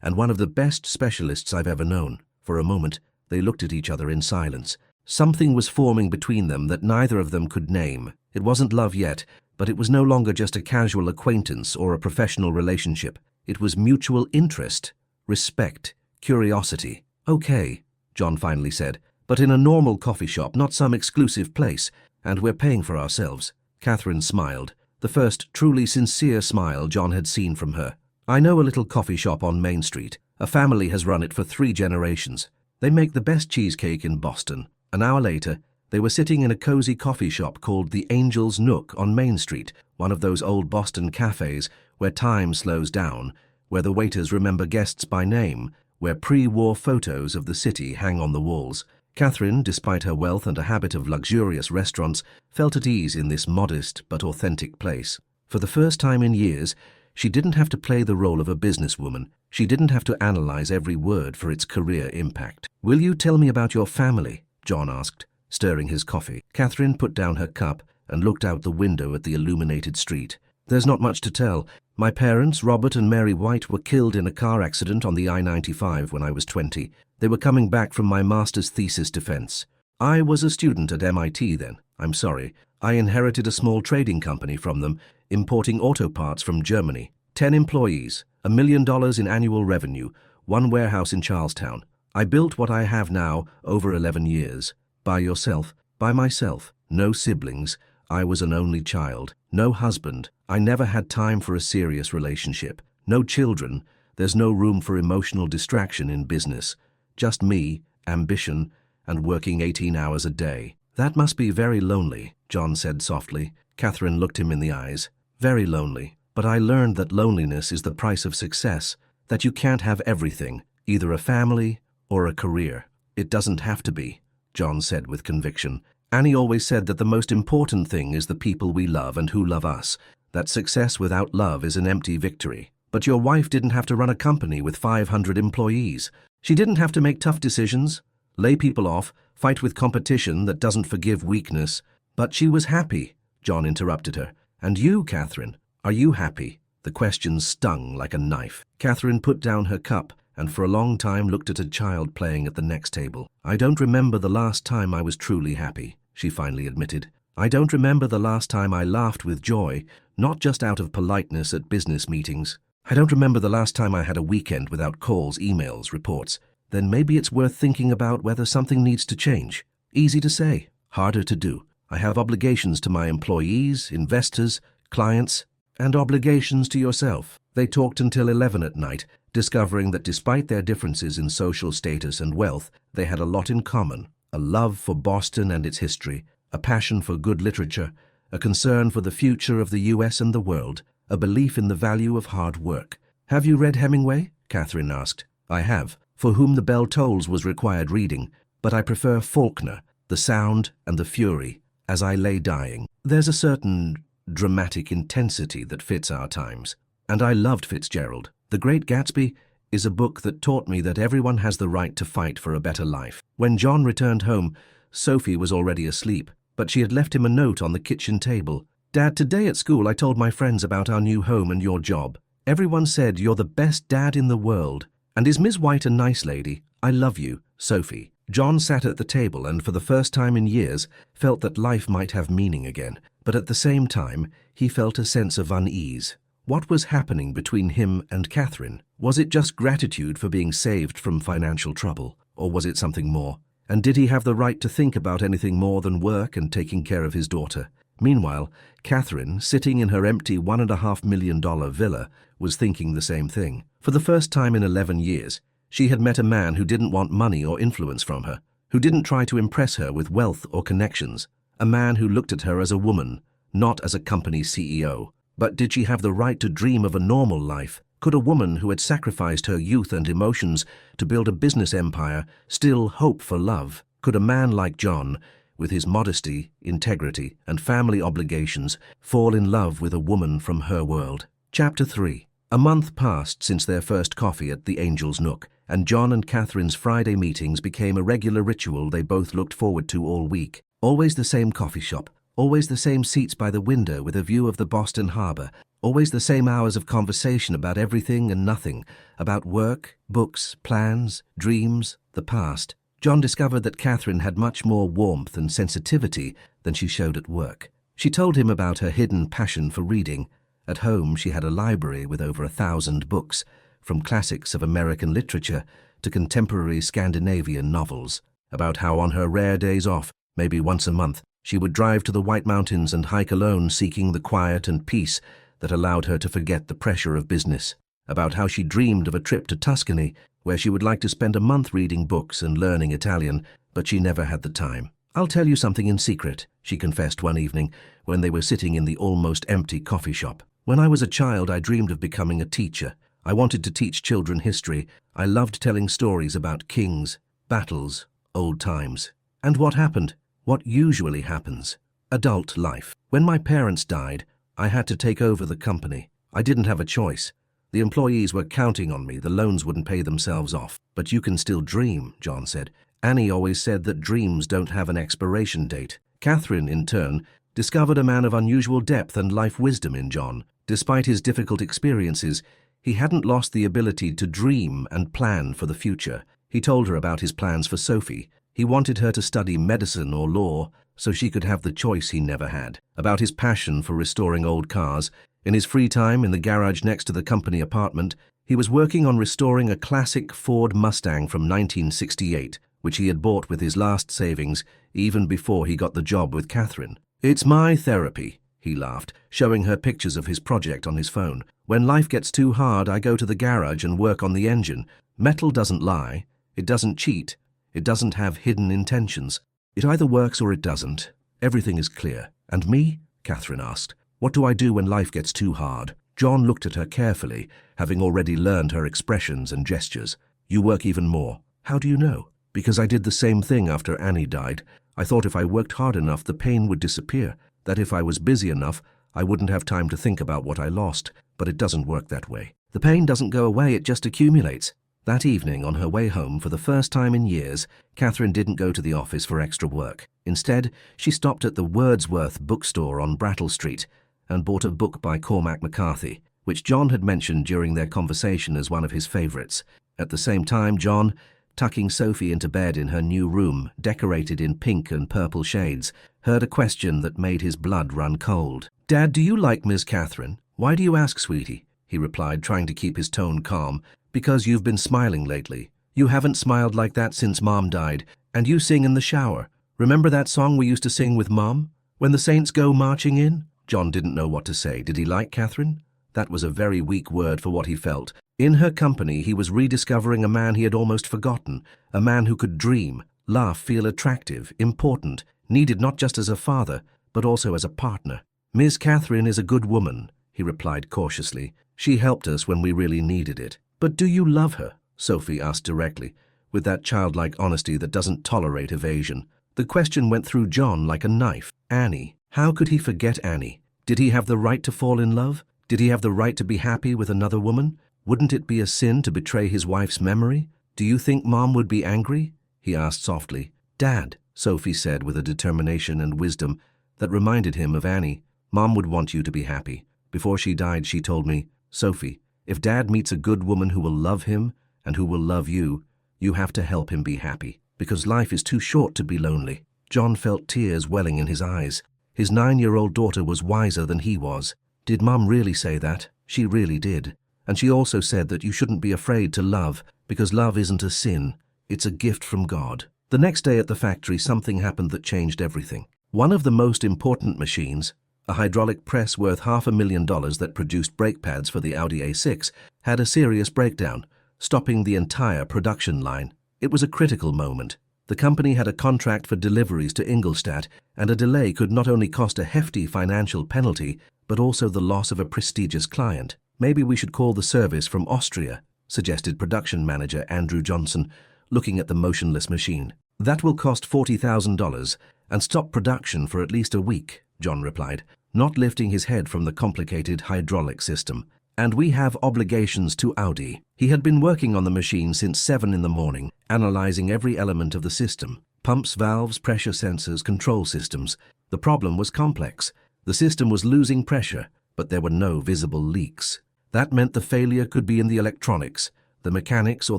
and one of the best specialists I've ever known. For a moment, they looked at each other in silence. Something was forming between them that neither of them could name. It wasn't love yet, but it was no longer just a casual acquaintance or a professional relationship. It was mutual interest, respect, curiosity. Okay, John finally said, but in a normal coffee shop, not some exclusive place, and we're paying for ourselves. Catherine smiled, the first truly sincere smile John had seen from her. I know a little coffee shop on Main Street. A family has run it for 3 generations. They make the best cheesecake in Boston. An hour later, they were sitting in a cozy coffee shop called the Angel's Nook on Main Street, one of those old Boston cafes where time slows down, where the waiters remember guests by name, where pre-war photos of the city hang on the walls. Catherine, despite her wealth and a habit of luxurious restaurants, felt at ease in this modest but authentic place. For the first time in years, she didn't have to play the role of a businesswoman. She didn't have to analyze every word for its career impact. "Will you tell me about your family?" John asked, stirring his coffee. Catherine put down her cup and looked out the window at the illuminated street. "There's not much to tell. My parents, Robert and Mary White, were killed in a car accident on the I-95 when I was 20. They were coming back from my master's thesis defense. I was a student at MIT then. I'm sorry. I inherited a small trading company from them, importing auto parts from Germany. 10 employees, $1 million in annual revenue, 1 warehouse in Charlestown. I built what I have now over 11 years. By yourself, by myself, no siblings. I was an only child, no husband. I never had time for a serious relationship. No children. There's no room for emotional distraction in business. Just me, ambition, and working 18 hours a day." "That must be very lonely," John said softly. Catherine looked him in the eyes. "Very lonely. But I learned that loneliness is the price of success, that you can't have everything, either a family or a career." "It doesn't have to be," John said with conviction. "Annie always said that the most important thing is the people we love and who love us, that success without love is an empty victory. But your wife didn't have to run a company with 500 employees. She didn't have to make tough decisions, lay people off, fight with competition that doesn't forgive weakness. But she was happy," John interrupted her. "And you, Catherine, are you happy?" The question stung like a knife. Catherine put down her cup and for a long time looked at a child playing at the next table. "I don't remember the last time I was truly happy," she finally admitted. "I don't remember the last time I laughed with joy, not just out of politeness at business meetings. I don't remember the last time I had a weekend without calls, emails, reports." "Then maybe it's worth thinking about whether something needs to change." "Easy to say, harder to do. I have obligations to my employees, investors, clients, and obligations to yourself." They talked until 11 at night, discovering that despite their differences in social status and wealth, they had a lot in common: a love for Boston and its history, a passion for good literature, a concern for the future of the US and the world, a belief in the value of hard work. "Have you read Hemingway?" Catherine asked. "I have. For Whom the Bell Tolls was required reading, but I prefer Faulkner, The Sound and the Fury, As I Lay Dying. There's a certain dramatic intensity that fits our times. And I loved Fitzgerald. The Great Gatsby is a book that taught me that everyone has the right to fight for a better life." When John returned home, Sophie was already asleep, but she had left him a note on the kitchen table. "Dad, today at school I told my friends about our new home and your job. Everyone said you're the best dad in the world. And is Miss White a nice lady? I love you, Sophie." John sat at the table and for the first time in years felt that life might have meaning again, but at the same time he felt a sense of unease. What was happening between him and Catherine? Was it just gratitude for being saved from financial trouble, or was it something more? And did he have the right to think about anything more than work and taking care of his daughter? Meanwhile, Catherine, sitting in her empty $1.5 million villa, was thinking the same thing. For the first time in 11 years, she had met a man who didn't want money or influence from her, who didn't try to impress her with wealth or connections, a man who looked at her as a woman, not as a company CEO. But did she have the right to dream of a normal life? Could a woman who had sacrificed her youth and emotions to build a business empire still hope for love? Could a man like John, with his modesty, integrity, and family obligations, fall in love with a woman from her world? Chapter 3. A month passed since their first coffee at the Angel's Nook, and John and Catherine's Friday meetings became a regular ritual they both looked forward to all week. Always the same coffee shop, always the same seats by the window with a view of the Boston Harbor, always the same hours of conversation about everything and nothing, about work, books, plans, dreams, the past. John discovered that Catherine had much more warmth and sensitivity than she showed at work. She told him about her hidden passion for reading. At home, she had a library with over 1,000 books, from classics of American literature to contemporary Scandinavian novels. About how on her rare days off, maybe once a month, she would drive to the White Mountains and hike alone, seeking the quiet and peace that allowed her to forget the pressure of business. About how she dreamed of a trip to Tuscany, where she would like to spend a month reading books and learning Italian, but she never had the time. "I'll tell you something in secret," she confessed one evening when they were sitting in the almost empty coffee shop. "When I was a child, I dreamed of becoming a teacher. I wanted to teach children history. I loved telling stories about kings, battles, old times." And what happened? What usually happens? Adult life. When my parents died, I had to take over the company. I didn't have a choice. The employees were counting on me. The loans wouldn't pay themselves off. "But you can still dream," John said. "Annie always said that dreams don't have an expiration date." Catherine, in turn, discovered a man of unusual depth and life wisdom in John. Despite his difficult experiences, he hadn't lost the ability to dream and plan for the future. He told her about his plans for Sophie. He wanted her to study medicine or law so she could have the choice he never had. About his passion for restoring old cars. In his free time in the garage next to the company apartment, he was working on restoring a classic Ford Mustang from 1968, which he had bought with his last savings even before he got the job with Catherine. "It's my therapy," he laughed, showing her pictures of his project on his phone. "When life gets too hard, I go to the garage and work on the engine. Metal doesn't lie. It doesn't cheat. It doesn't have hidden intentions. It either works or it doesn't. Everything is clear." "And me?" Catherine asked. "What do I do when life gets too hard?" John looked at her carefully, having already learned her expressions and gestures. "You work even more." "How do you know?" "Because I did the same thing after Annie died. I thought if I worked hard enough, the pain would disappear, that if I was busy enough, I wouldn't have time to think about what I lost. But it doesn't work that way. The pain doesn't go away, it just accumulates." That evening, on her way home, for the first time in years, Catherine didn't go to the office for extra work. Instead, she stopped at the Wordsworth bookstore on Brattle Street and bought a book by Cormac McCarthy, which John had mentioned during their conversation as one of his favorites. At the same time, John, tucking Sophie into bed in her new room, decorated in pink and purple shades, heard a question that made his blood run cold. "Dad, do you like Miss Catherine?" "Why do you ask, sweetie?" he replied, trying to keep his tone calm. "Because you've been smiling lately. You haven't smiled like that since Mom died, and you sing in the shower. Remember that song we used to sing with Mom? When the Saints Go Marching In?" John didn't know what to say. Did he like Catherine? That was a very weak word for what he felt. In her company, he was rediscovering a man he had almost forgotten, a man who could dream, laugh, feel attractive, important, needed not just as a father, but also as a partner. "Miss Catherine is a good woman," he replied cautiously. "She helped us when we really needed it." "But do you love her?" Sophie asked directly, with that childlike honesty that doesn't tolerate evasion. The question went through John like a knife. Annie. How could he forget Annie? Did he have the right to fall in love? Did he have the right to be happy with another woman? Wouldn't it be a sin to betray his wife's memory? "Do you think Mom would be angry?" he asked softly. "Dad," Sophie said with a determination and wisdom that reminded him of Annie, "Mom would want you to be happy. Before she died, she told me, 'Sophie, if Dad meets a good woman who will love him and who will love you, you have to help him be happy, because life is too short to be lonely.'" John felt tears welling in his eyes. His 9-year-old daughter was wiser than he was. Did Mom really say that? She really did. And she also said that you shouldn't be afraid to love, because love isn't a sin. It's a gift from God. The next day at the factory, something happened that changed everything. One of the most important machines, a hydraulic press worth $500,000 that produced brake pads for the Audi A6, had a serious breakdown, stopping the entire production line. It was a critical moment. The company had a contract for deliveries to Ingolstadt, and a delay could not only cost a hefty financial penalty, but also the loss of a prestigious client. Maybe we should call the service from Austria, suggested production manager Andrew Johnson, looking at the motionless machine. That will cost $40,000 and stop production for at least a week, John replied, not lifting his head from the complicated hydraulic system. And we have obligations to Audi. He had been working on the machine since 7 in the morning, analyzing every element of the system. Pumps, valves, pressure sensors, control systems. The problem was complex. The system was losing pressure, but there were no visible leaks. That meant the failure could be in the electronics, the mechanics, or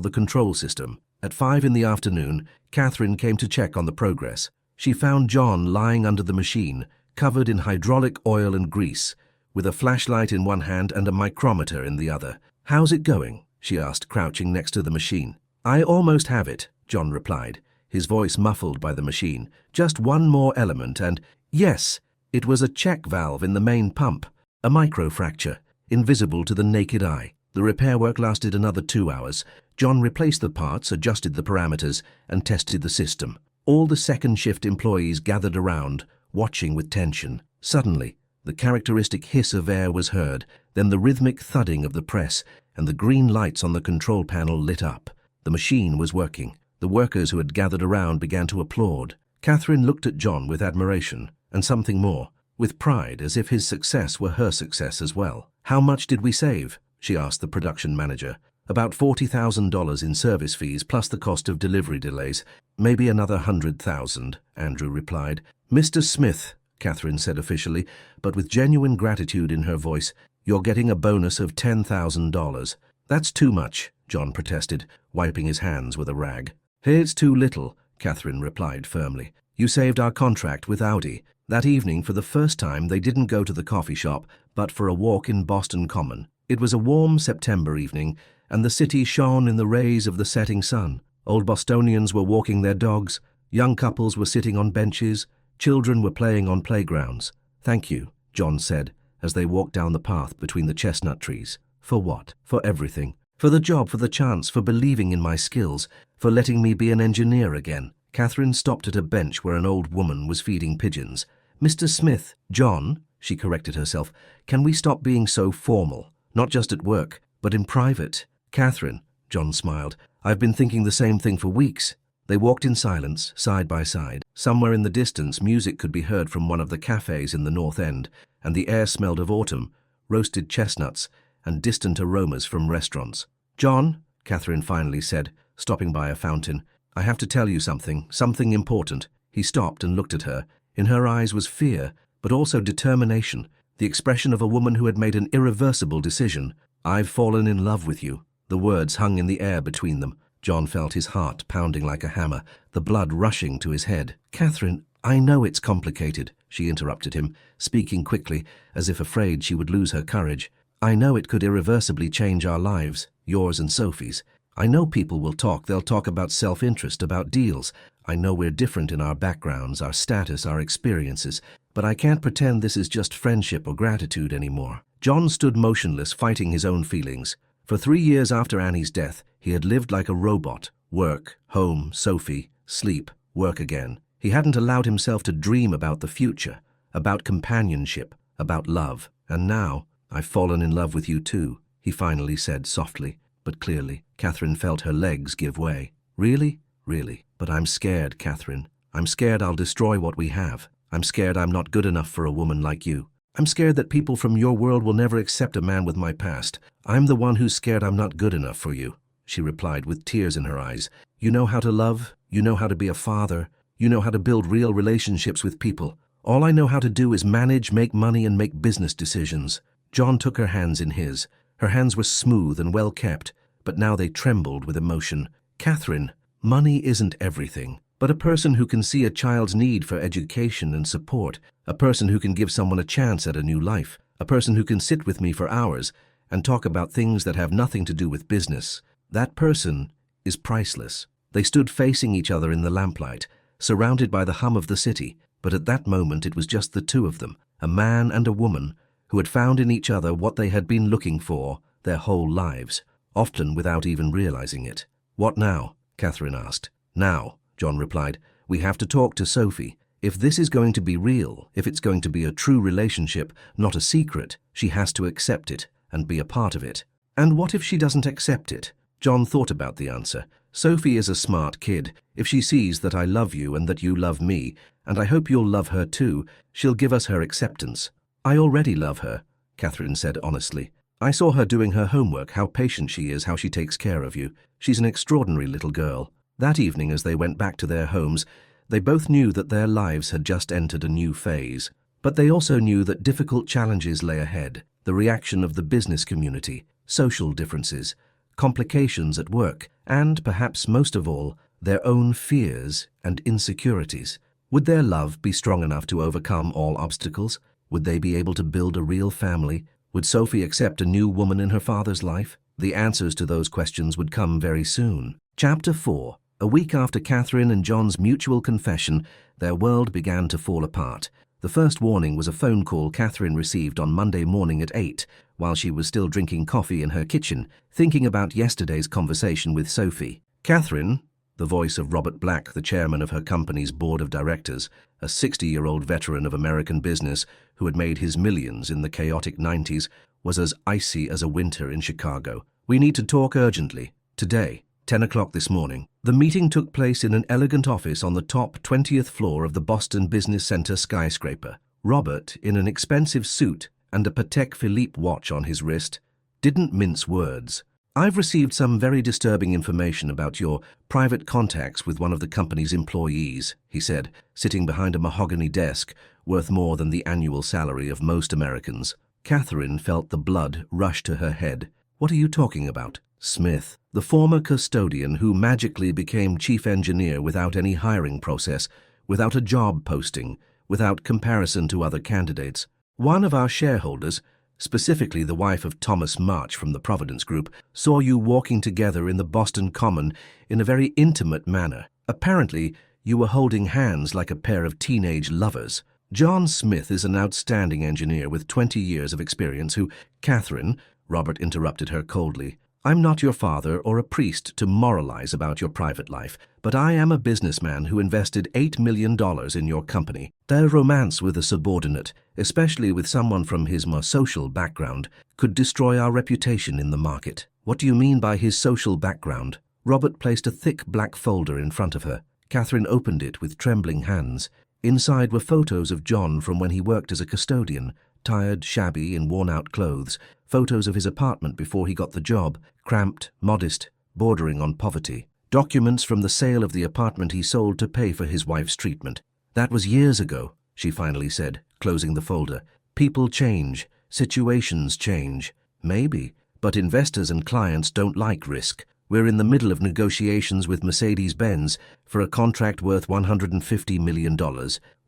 the control system. At 5 in the afternoon, Catherine came to check on the progress. She found John lying under the machine, covered in hydraulic oil and grease, with a flashlight in one hand and a micrometer in the other. "How's it going?" she asked, crouching next to the machine. "I almost have it," John replied, his voice muffled by the machine. "Just one more element and—" Yes, it was a check valve in the main pump, a microfracture, invisible to the naked eye. The repair work lasted another 2 hours. John replaced the parts, adjusted the parameters, and tested the system. All the second shift employees gathered around, watching with tension. Suddenly, the characteristic hiss of air was heard, then the rhythmic thudding of the press, and the green lights on the control panel lit up. The machine was working. The workers who had gathered around began to applaud. Catherine looked at John with admiration, and something more, with pride, as if his success were her success as well. "How much did we save?" she asked the production manager. "About $40,000 in service fees plus the cost of delivery delays. Maybe another 100,000, Andrew replied. "Mr. Smith," Catherine said officially, but with genuine gratitude in her voice, "you're getting a bonus of $10,000. "That's too much," John protested, wiping his hands with a rag. "It's too little," Catherine replied firmly. "You saved our contract with Audi." That evening, for the first time, they didn't go to the coffee shop, but for a walk in Boston Common. It was a warm September evening, and the city shone in the rays of the setting sun. Old Bostonians were walking their dogs, young couples were sitting on benches, children were playing on playgrounds. "Thank you," John said, as they walked down the path between the chestnut trees. "For what?" "For everything. For the job, for the chance, for believing in my skills, for letting me be an engineer again." Catherine stopped at a bench where an old woman was feeding pigeons. "Mr. Smith," "John," she corrected herself, "can we stop being so formal? Not just at work, but in private." "Catherine," John smiled, "I've been thinking the same thing for weeks." They walked in silence, side by side. Somewhere in the distance, music could be heard from one of the cafes in the North End, and the air smelled of autumn, roasted chestnuts, and distant aromas from restaurants. "John," Catherine finally said, stopping by a fountain, "I have to tell you something important." He stopped and looked at her. In her eyes was fear, but also determination, the expression of a woman who had made an irreversible decision. "I've fallen in love with you." The words hung in the air between them. John felt his heart pounding like a hammer, the blood rushing to his head. "Catherine, I know it's complicated," she interrupted him, speaking quickly, as if afraid she would lose her courage. "I know it could irreversibly change our lives, yours and Sophie's. I know people will talk. They'll talk about self-interest, about deals. I know we're different in our backgrounds, our status, our experiences, but I can't pretend this is just friendship or gratitude anymore." John stood motionless, fighting his own feelings. For 3 years after Annie's death, he had lived like a robot. Work, home, Sophie, sleep, work again. He hadn't allowed himself to dream about the future, about companionship, about love. "And now, I've fallen in love with you too," he finally said softly, but clearly. Catherine felt her legs give way. "Really? Really? But I'm scared, Catherine. I'm scared I'll destroy what we have. I'm scared I'm not good enough for a woman like you. I'm scared that people from your world will never accept a man with my past. I'm the one who's scared I'm not good enough for you," she replied with tears in her eyes. "You know how to love. You know how to be a father. You know how to build real relationships with people. All I know how to do is manage, make money, and make business decisions." John took her hands in his. Her hands were smooth and well kept, but now they trembled with emotion. "Catherine, money isn't everything, but a person who can see a child's need for education and support, a person who can give someone a chance at a new life, a person who can sit with me for hours and talk about things that have nothing to do with business, that person is priceless." They stood facing each other in the lamplight, surrounded by the hum of the city, but at that moment it was just the two of them, a man and a woman, who had found in each other what they had been looking for their whole lives, often without even realizing it. "What now?" Catherine asked. "Now," John replied. "We have to talk to Sophie. If this is going to be real, if it's going to be a true relationship, not a secret, she has to accept it and be a part of it." "And what if she doesn't accept it?" John thought about the answer. "Sophie is a smart kid. If she sees that I love you and that you love me, and I hope you'll love her too, she'll give us her acceptance." "I already love her," Catherine said honestly. "I saw her doing her homework, how patient she is, how she takes care of you. She's an extraordinary little girl." That evening, as they went back to their homes, they both knew that their lives had just entered a new phase. But they also knew that difficult challenges lay ahead: the reaction of the business community, social differences, complications at work, and, perhaps most of all, their own fears and insecurities. Would their love be strong enough to overcome all obstacles? Would they be able to build a real family? Would Sophie accept a new woman in her father's life? The answers to those questions would come very soon. Chapter 4. A week after Catherine and John's mutual confession, their world began to fall apart. The first warning was a phone call Catherine received on Monday morning at 8, while she was still drinking coffee in her kitchen, thinking about yesterday's conversation with Sophie. "Catherine," the voice of Robert Black, the chairman of her company's board of directors, a 60-year-old veteran of American business who had made his millions in the chaotic 90s, was as icy as a winter in Chicago. "We need to talk urgently. Today, 10 o'clock this morning." The meeting took place in an elegant office on the top 20th floor of the Boston Business Center skyscraper. Robert, in an expensive suit and a Patek Philippe watch on his wrist, didn't mince words. "I've received some very disturbing information about your private contacts with one of the company's employees," he said, sitting behind a mahogany desk worth more than the annual salary of most Americans. Catherine felt the blood rush to her head. "What are you talking about?" Smith, the former custodian who magically became chief engineer without any hiring process, without a job posting, without comparison to other candidates. "One of our shareholders, specifically the wife of Thomas March from the Providence Group, saw you walking together in the Boston Common in a very intimate manner. Apparently, you were holding hands like a pair of teenage lovers." John Smith is an outstanding engineer with 20 years of experience who— "Catherine," Robert interrupted her coldly, "I'm not your father or a priest to moralize about your private life, but I am a businessman who invested $8 million in your company. Their romance with a subordinate, especially with someone from his more social background, could destroy our reputation in the market." "What do you mean by his social background?" Robert placed a thick black folder in front of her. Catherine opened it with trembling hands. Inside were photos of John from when he worked as a custodian, tired, shabby, in worn-out clothes, photos of his apartment before he got the job, cramped, modest, bordering on poverty. Documents from the sale of the apartment he sold to pay for his wife's treatment. "That was years ago," she finally said, closing the folder. "People change, situations change." "Maybe, but investors and clients don't like risk. We're in the middle of negotiations with Mercedes-Benz for a contract worth $150 million.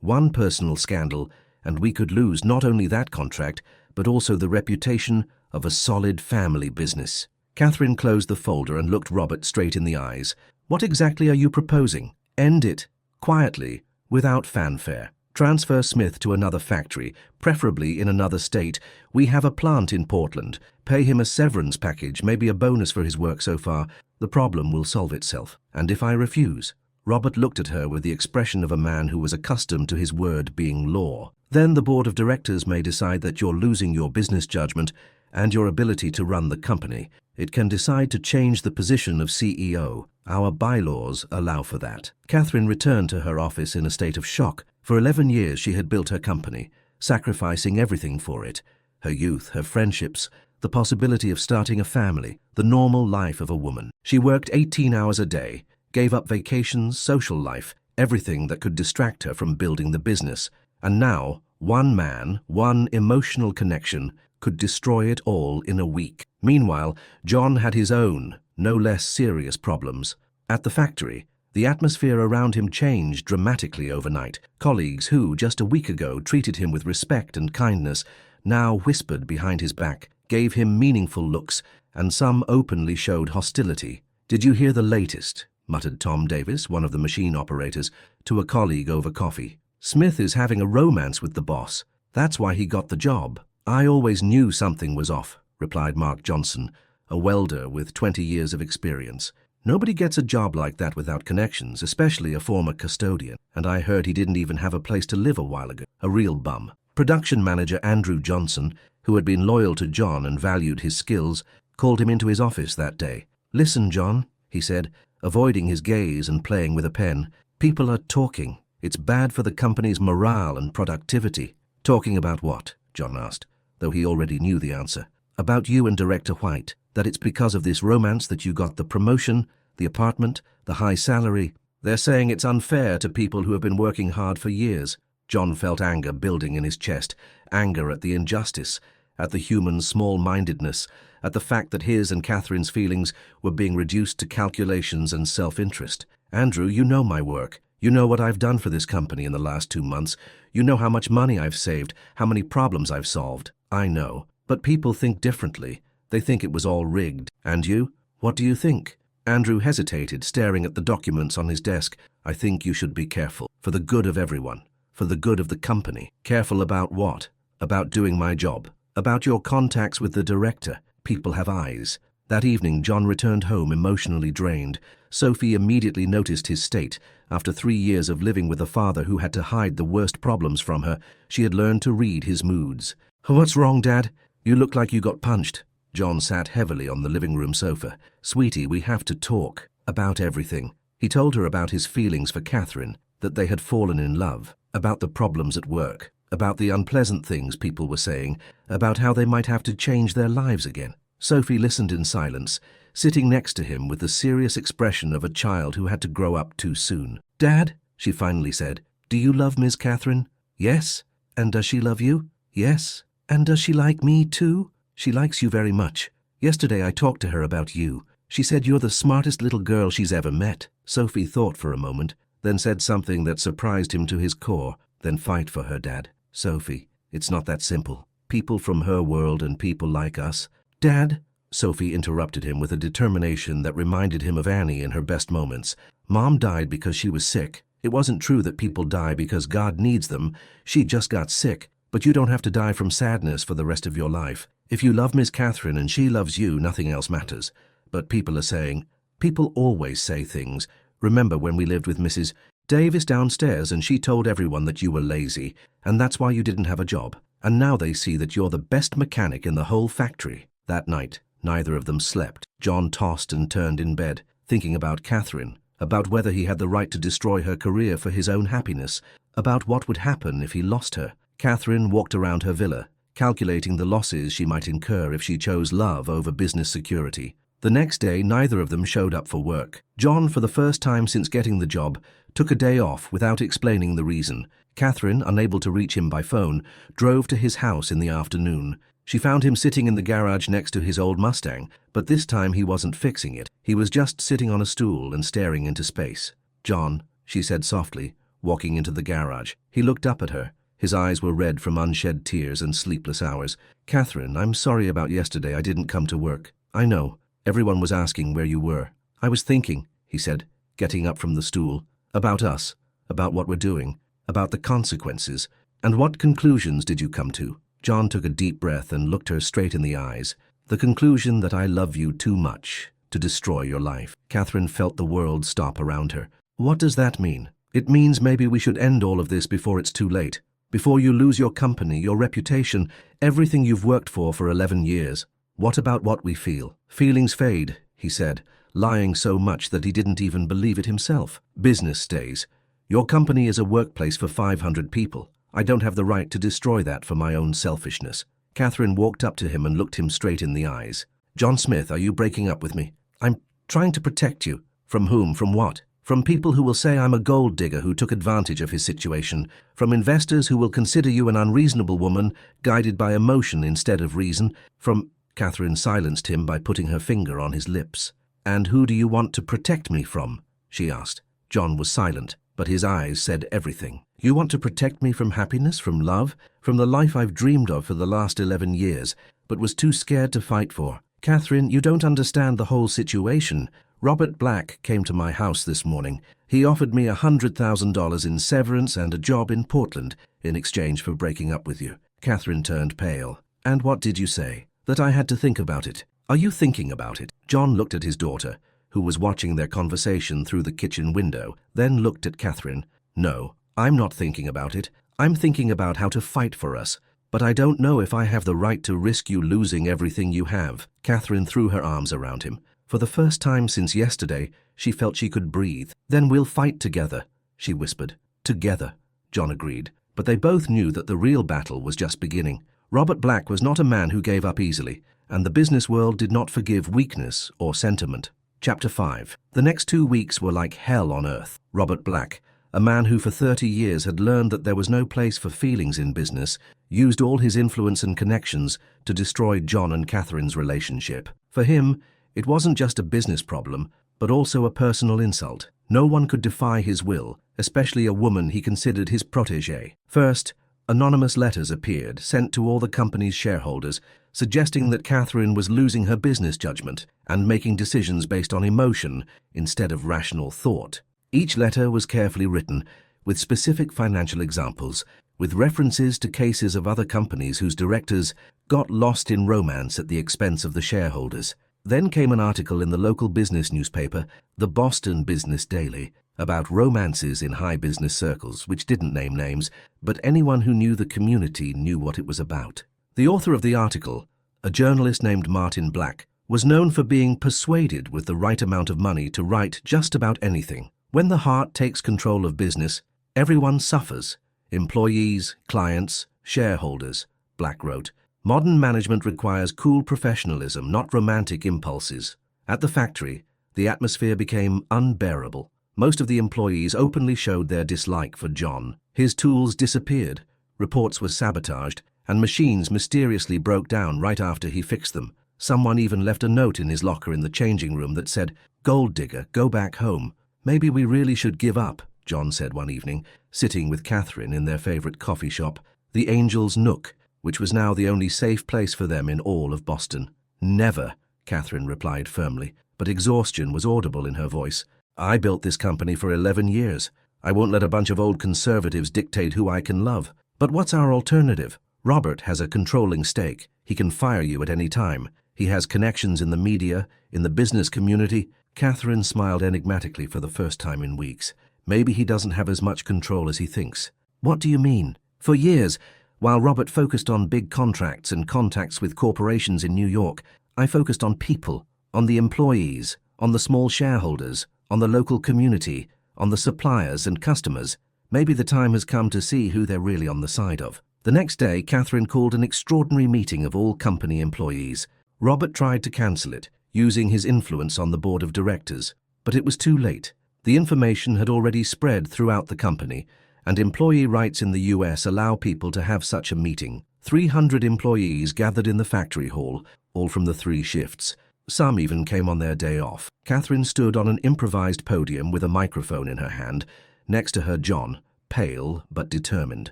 One personal scandal, and we could lose not only that contract, but also the reputation of a solid family business." Catherine closed the folder and looked Robert straight in the eyes. "What exactly are you proposing?" "End it, quietly, without fanfare. Transfer Smith to another factory, preferably in another state. We have a plant in Portland. Pay him a severance package, maybe a bonus for his work so far. The problem will solve itself." "And if I refuse?" Robert looked at her with the expression of a man who was accustomed to his word being law. "Then the board of directors may decide that you're losing your business judgment and your ability to run the company. It can decide to change the position of CEO. Our bylaws allow for that." Catherine returned to her office in a state of shock. For 11 years she had built her company, sacrificing everything for it: her youth, her friendships, the possibility of starting a family, the normal life of a woman. She worked 18 hours a day, gave up vacations, social life, everything that could distract her from building the business. And now, one man, one emotional connection, could destroy it all in a week. Meanwhile, John had his own, no less serious problems. At the factory, the atmosphere around him changed dramatically overnight. Colleagues who, just a week ago, treated him with respect and kindness, now whispered behind his back, gave him meaningful looks, and some openly showed hostility. "Did you hear the latest?" muttered Tom Davis, one of the machine operators, to a colleague over coffee. "Smith is having a romance with the boss. That's why he got the job." "I always knew something was off," replied Mark Johnson, a welder with 20 years of experience. Nobody gets a job like that without connections, especially a former custodian. And I heard he didn't even have a place to live a while ago. A real bum. Production manager Andrew Johnson, who had been loyal to John and valued his skills, called him into his office that day. "Listen, John," he said, avoiding his gaze and playing with a pen. "People are talking. It's bad for the company's morale and productivity." "Talking about what?" John asked, though he already knew the answer. "About you and Director White. That it's because of this romance that you got the promotion, the apartment, the high salary. They're saying it's unfair to people who have been working hard for years." John felt anger building in his chest, anger at the injustice, at the human small-mindedness, at the fact that his and Catherine's feelings were being reduced to calculations and self-interest. "Andrew, you know my work. You know what I've done for this company in the last 2 months. You know how much money I've saved, how many problems I've solved." "I know. But people think differently. They think it was all rigged. And you? What do you think?" Andrew hesitated, staring at the documents on his desk. "I think you should be careful. For the good of everyone. For the good of the company." "Careful about what?" "About doing my job. About your contacts with the director. People have eyes." That evening, John returned home emotionally drained. Sophie immediately noticed his state. After 3 years of living with a father who had to hide the worst problems from her, she had learned to read his moods. "What's wrong, Dad? You look like you got punched." John sat heavily on the living room sofa. "Sweetie, we have to talk. About everything." He told her about his feelings for Catherine, that they had fallen in love, about the problems at work, about the unpleasant things people were saying, about how they might have to change their lives again. Sophie listened in silence, sitting next to him with the serious expression of a child who had to grow up too soon. "Dad," she finally said, "do you love Miss Catherine?" "Yes." "And does she love you?" "Yes." "And does she like me too?" "She likes you very much. Yesterday I talked to her about you. She said you're the smartest little girl she's ever met." Sophie thought for a moment, then said something that surprised him to his core. "Then fight for her, Dad." "Sophie, it's not that simple. People from her world and people like us." "Dad," Sophie interrupted him with a determination that reminded him of Annie in her best moments. "Mom died because she was sick. It wasn't true that people die because God needs them. She just got sick. But you don't have to die from sadness for the rest of your life. If you love Miss Catherine and she loves you, nothing else matters. But people are saying, people always say things. Remember when we lived with Mrs. Davis downstairs and she told everyone that you were lazy, and that's why you didn't have a job. And now they see that you're the best mechanic in the whole factory." That night, neither of them slept. John tossed and turned in bed, thinking about Catherine, about whether he had the right to destroy her career for his own happiness, about what would happen if he lost her. Catherine walked around her villa, calculating the losses she might incur if she chose love over business security. The next day, neither of them showed up for work. John, for the first time since getting the job, took a day off without explaining the reason. Catherine, unable to reach him by phone, drove to his house in the afternoon. She found him sitting in the garage next to his old Mustang, but this time he wasn't fixing it. He was just sitting on a stool and staring into space. "John," she said softly, walking into the garage. He looked up at her. His eyes were red from unshed tears and sleepless hours. "Catherine, I'm sorry about yesterday. I didn't come to work." "I know. Everyone was asking where you were." "I was thinking," he said, getting up from the stool, "about us, about what we're doing, about the consequences. And what conclusions did you come to?" John took a deep breath and looked her straight in the eyes. "The conclusion that I love you too much to destroy your life." Catherine felt the world stop around her. "What does that mean?" "It means maybe we should end all of this before it's too late. Before you lose your company, your reputation, everything you've worked for 11 years. What about what we feel?" "Feelings fade," he said, lying so much that he didn't even believe it himself. "Business stays. Your company is a workplace for 500 people. I don't have the right to destroy that for my own selfishness." Catherine walked up to him and looked him straight in the eyes. "John Smith, are you breaking up with me?" "I'm trying to protect you." "From whom? From what?" "From people who will say I'm a gold digger who took advantage of his situation. From investors who will consider you an unreasonable woman, guided by emotion instead of reason. From—" Catherine silenced him by putting her finger on his lips. "And who do you want to protect me from?" she asked. John was silent, but his eyes said everything. "You want to protect me from happiness, from love, from the life I've dreamed of for the last 11 years, but was too scared to fight for. Catherine, you don't understand the whole situation. Robert Black came to my house this morning. He offered me $100,000 in severance and a job in Portland in exchange for breaking up with you." Catherine turned pale. "And what did you say?" "That I had to think about it." "Are you thinking about it?" John looked at his daughter, who was watching their conversation through the kitchen window, then looked at Catherine. "No, I'm not thinking about it. I'm thinking about how to fight for us. But I don't know if I have the right to risk you losing everything you have." Catherine threw her arms around him. For the first time since yesterday, she felt she could breathe. "Then we'll fight together," she whispered. "Together," John agreed. But they both knew that the real battle was just beginning. Robert Black was not a man who gave up easily, and the business world did not forgive weakness or sentiment. Chapter 5. The next 2 weeks were like hell on earth. Robert Black, a man who for 30 years had learned that there was no place for feelings in business, used all his influence and connections to destroy John and Catherine's relationship. For him, it wasn't just a business problem, but also a personal insult. No one could defy his will, especially a woman he considered his protégée. First, anonymous letters appeared, sent to all the company's shareholders, suggesting that Catherine was losing her business judgment and making decisions based on emotion instead of rational thought. Each letter was carefully written, with specific financial examples, with references to cases of other companies whose directors got lost in romance at the expense of the shareholders. Then came an article in the local business newspaper, the Boston Business Daily, about romances in high business circles, which didn't name names, but anyone who knew the community knew what it was about. The author of the article, a journalist named Martin Black, was known for being persuaded with the right amount of money to write just about anything. When the heart takes control of business, everyone suffers. Employees, clients, shareholders, Black wrote. Modern management requires cool professionalism, not romantic impulses. At the factory, the atmosphere became unbearable. Most of the employees openly showed their dislike for John. His tools disappeared, reports were sabotaged, and machines mysteriously broke down right after he fixed them. Someone even left a note in his locker in the changing room that said, "Gold digger, go back home." "Maybe we really should give up," John said one evening, sitting with Catherine in their favorite coffee shop, the Angel's Nook, which was now the only safe place for them in all of Boston. "Never," Catherine replied firmly, but exhaustion was audible in her voice. "I built this company for 11 years. I won't let a bunch of old conservatives dictate who I can love. But what's our alternative? Robert has a controlling stake. He can fire you at any time. He has connections in the media, in the business community." Catherine smiled enigmatically for the first time in weeks. "Maybe he doesn't have as much control as he thinks." "What do you mean?" "For years, while Robert focused on big contracts and contacts with corporations in New York, I focused on people, on the employees, on the small shareholders, on the local community, on the suppliers and customers. Maybe the time has come to see who they're really on the side of." The next day, Catherine called an extraordinary meeting of all company employees. Robert tried to cancel it, using his influence on the board of directors. But it was too late. The information had already spread throughout the company, and employee rights in the US allow people to have such a meeting. 300 employees gathered in the factory hall, all from the 3 shifts. Some even came on their day off. Catherine stood on an improvised podium with a microphone in her hand. Next to her, John, pale but determined.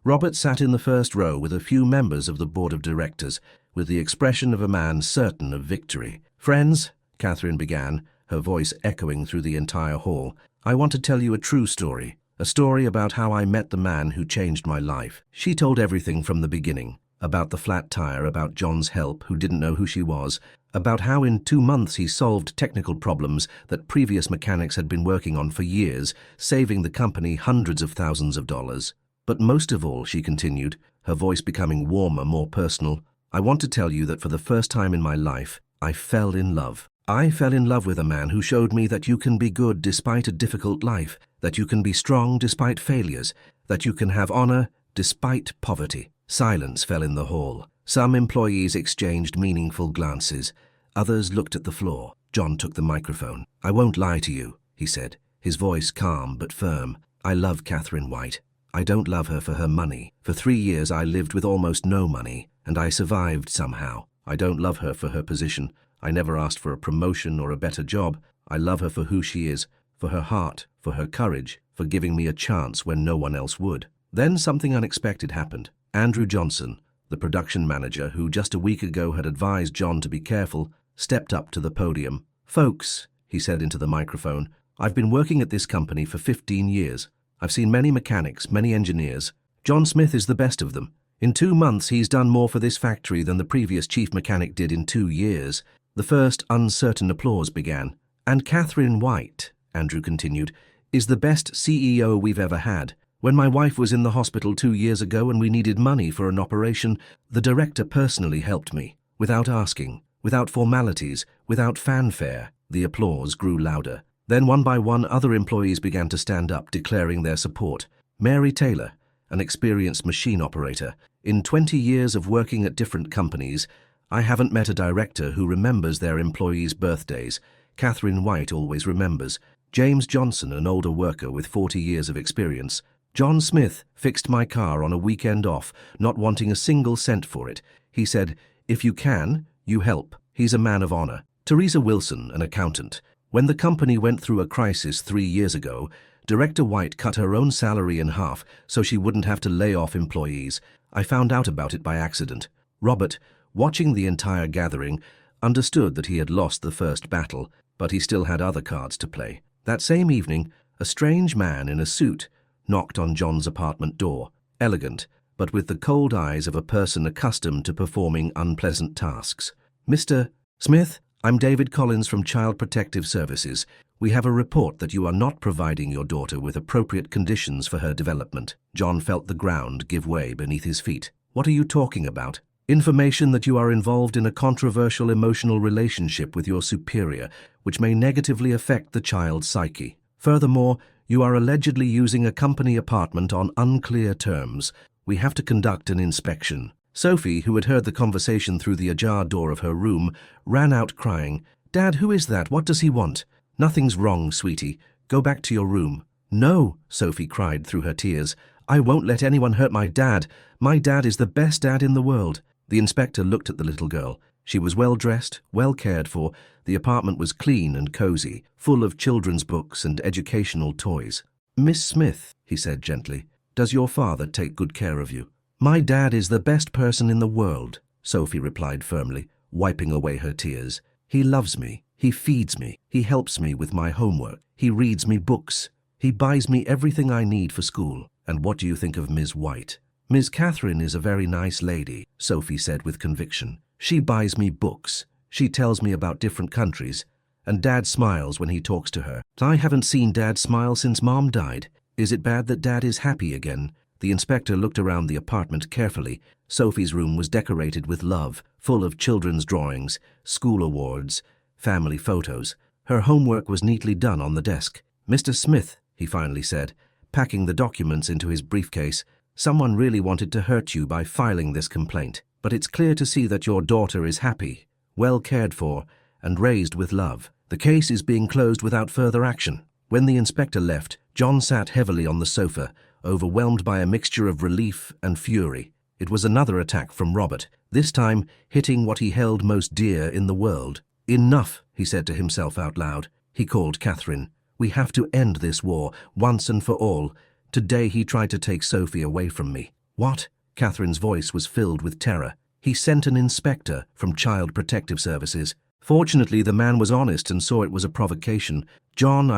Robert sat in the first row with a few members of the board of directors, with the expression of a man certain of victory. "Friends," Catherine began, her voice echoing through the entire hall, "I want to tell you a true story. A story about how I met the man who changed my life." She told everything from the beginning. About the flat tire, about John's help, who didn't know who she was, about how in 2 months he solved technical problems that previous mechanics had been working on for years, saving the company hundreds of thousands of dollars. "But most of all," she continued, her voice becoming warmer, more personal, "I want to tell you that for the first time in my life, I fell in love. I fell in love with a man who showed me that you can be good despite a difficult life, that you can be strong despite failures, that you can have honor despite poverty." Silence fell in the hall. Some employees exchanged meaningful glances. Others looked at the floor. John took the microphone. "I won't lie to you," he said, his voice calm but firm. "I love Catherine White. I don't love her for her money. For 3 years I lived with almost no money, and I survived somehow. I don't love her for her position. I never asked for a promotion or a better job. I love her for who she is, for her heart, for her courage, for giving me a chance when no one else would." Then something unexpected happened. Andrew Johnson, the production manager who just a week ago had advised John to be careful, stepped up to the podium. "Folks," he said into the microphone, "I've been working at this company for 15 years. I've seen many mechanics, many engineers. John Smith is the best of them. In 2 months, he's done more for this factory than the previous chief mechanic did in 2 years." The first uncertain applause began. And Catherine White, Andrew continued, is the best CEO we've ever had. When my wife was in the hospital 2 years ago and we needed money for an operation, the director personally helped me, without asking, without formalities, without fanfare. The applause grew louder. Then one by one other employees began to stand up, declaring their support. Mary Taylor, an experienced machine operator. In 20 years of working at different companies, I haven't met a director who remembers their employees' birthdays. Catherine White always remembers. James Johnson, an older worker with 40 years of experience. John Smith fixed my car on a weekend off, not wanting a single cent for it. He said, "If you can, you help." He's a man of honor. Teresa Wilson, an accountant. When the company went through a crisis 3 years ago, Director White cut her own salary in half so she wouldn't have to lay off employees. I found out about it by accident. Robert, watching the entire gathering, understood that he had lost the first battle, but he still had other cards to play. That same evening, a strange man in a suit knocked on John's apartment door, elegant, but with the cold eyes of a person accustomed to performing unpleasant tasks. "Mr. Smith, I'm David Collins from Child Protective Services. We have a report that you are not providing your daughter with appropriate conditions for her development." John felt the ground give way beneath his feet. "What are you talking about?" "Information that you are involved in a controversial emotional relationship with your superior, which may negatively affect the child's psyche. Furthermore, you are allegedly using a company apartment on unclear terms. We have to conduct an inspection." Sophie, who had heard the conversation through the ajar door of her room, ran out crying, "Dad, who is that? What does he want?" "Nothing's wrong, sweetie. Go back to your room." "No," Sophie cried through her tears. "I won't let anyone hurt my dad. My dad is the best dad in the world." The inspector looked at the little girl. She was well dressed, well cared for. The apartment was clean and cozy, full of children's books and educational toys. "Miss Smith," he said gently, "does your father take good care of you?" "My dad is the best person in the world," Sophie replied firmly, wiping away her tears. "He loves me. He feeds me. He helps me with my homework. He reads me books. He buys me everything I need for school." "And what do you think of Ms. White?" "Ms. Catherine is a very nice lady," Sophie said with conviction. "She buys me books. She tells me about different countries. And Dad smiles when he talks to her. I haven't seen Dad smile since Mom died. Is it bad that Dad is happy again?" The inspector looked around the apartment carefully. Sophie's room was decorated with love, full of children's drawings, school awards, family photos. Her homework was neatly done on the desk. "Mr. Smith," he finally said, packing the documents into his briefcase, "someone really wanted to hurt you by filing this complaint. But it's clear to see that your daughter is happy, well cared for, and raised with love. The case is being closed without further action." When the inspector left, John sat heavily on the sofa, overwhelmed by a mixture of relief and fury. It was another attack from Robert, this time hitting what he held most dear in the world. "Enough," he said to himself out loud. He called Catherine. "We have to end this war, once and for all. Today he tried to take Sophie away from me." "What?" Catherine's voice was filled with terror. "He sent an inspector from Child Protective Services. Fortunately, the man was honest and saw it was a provocation. John,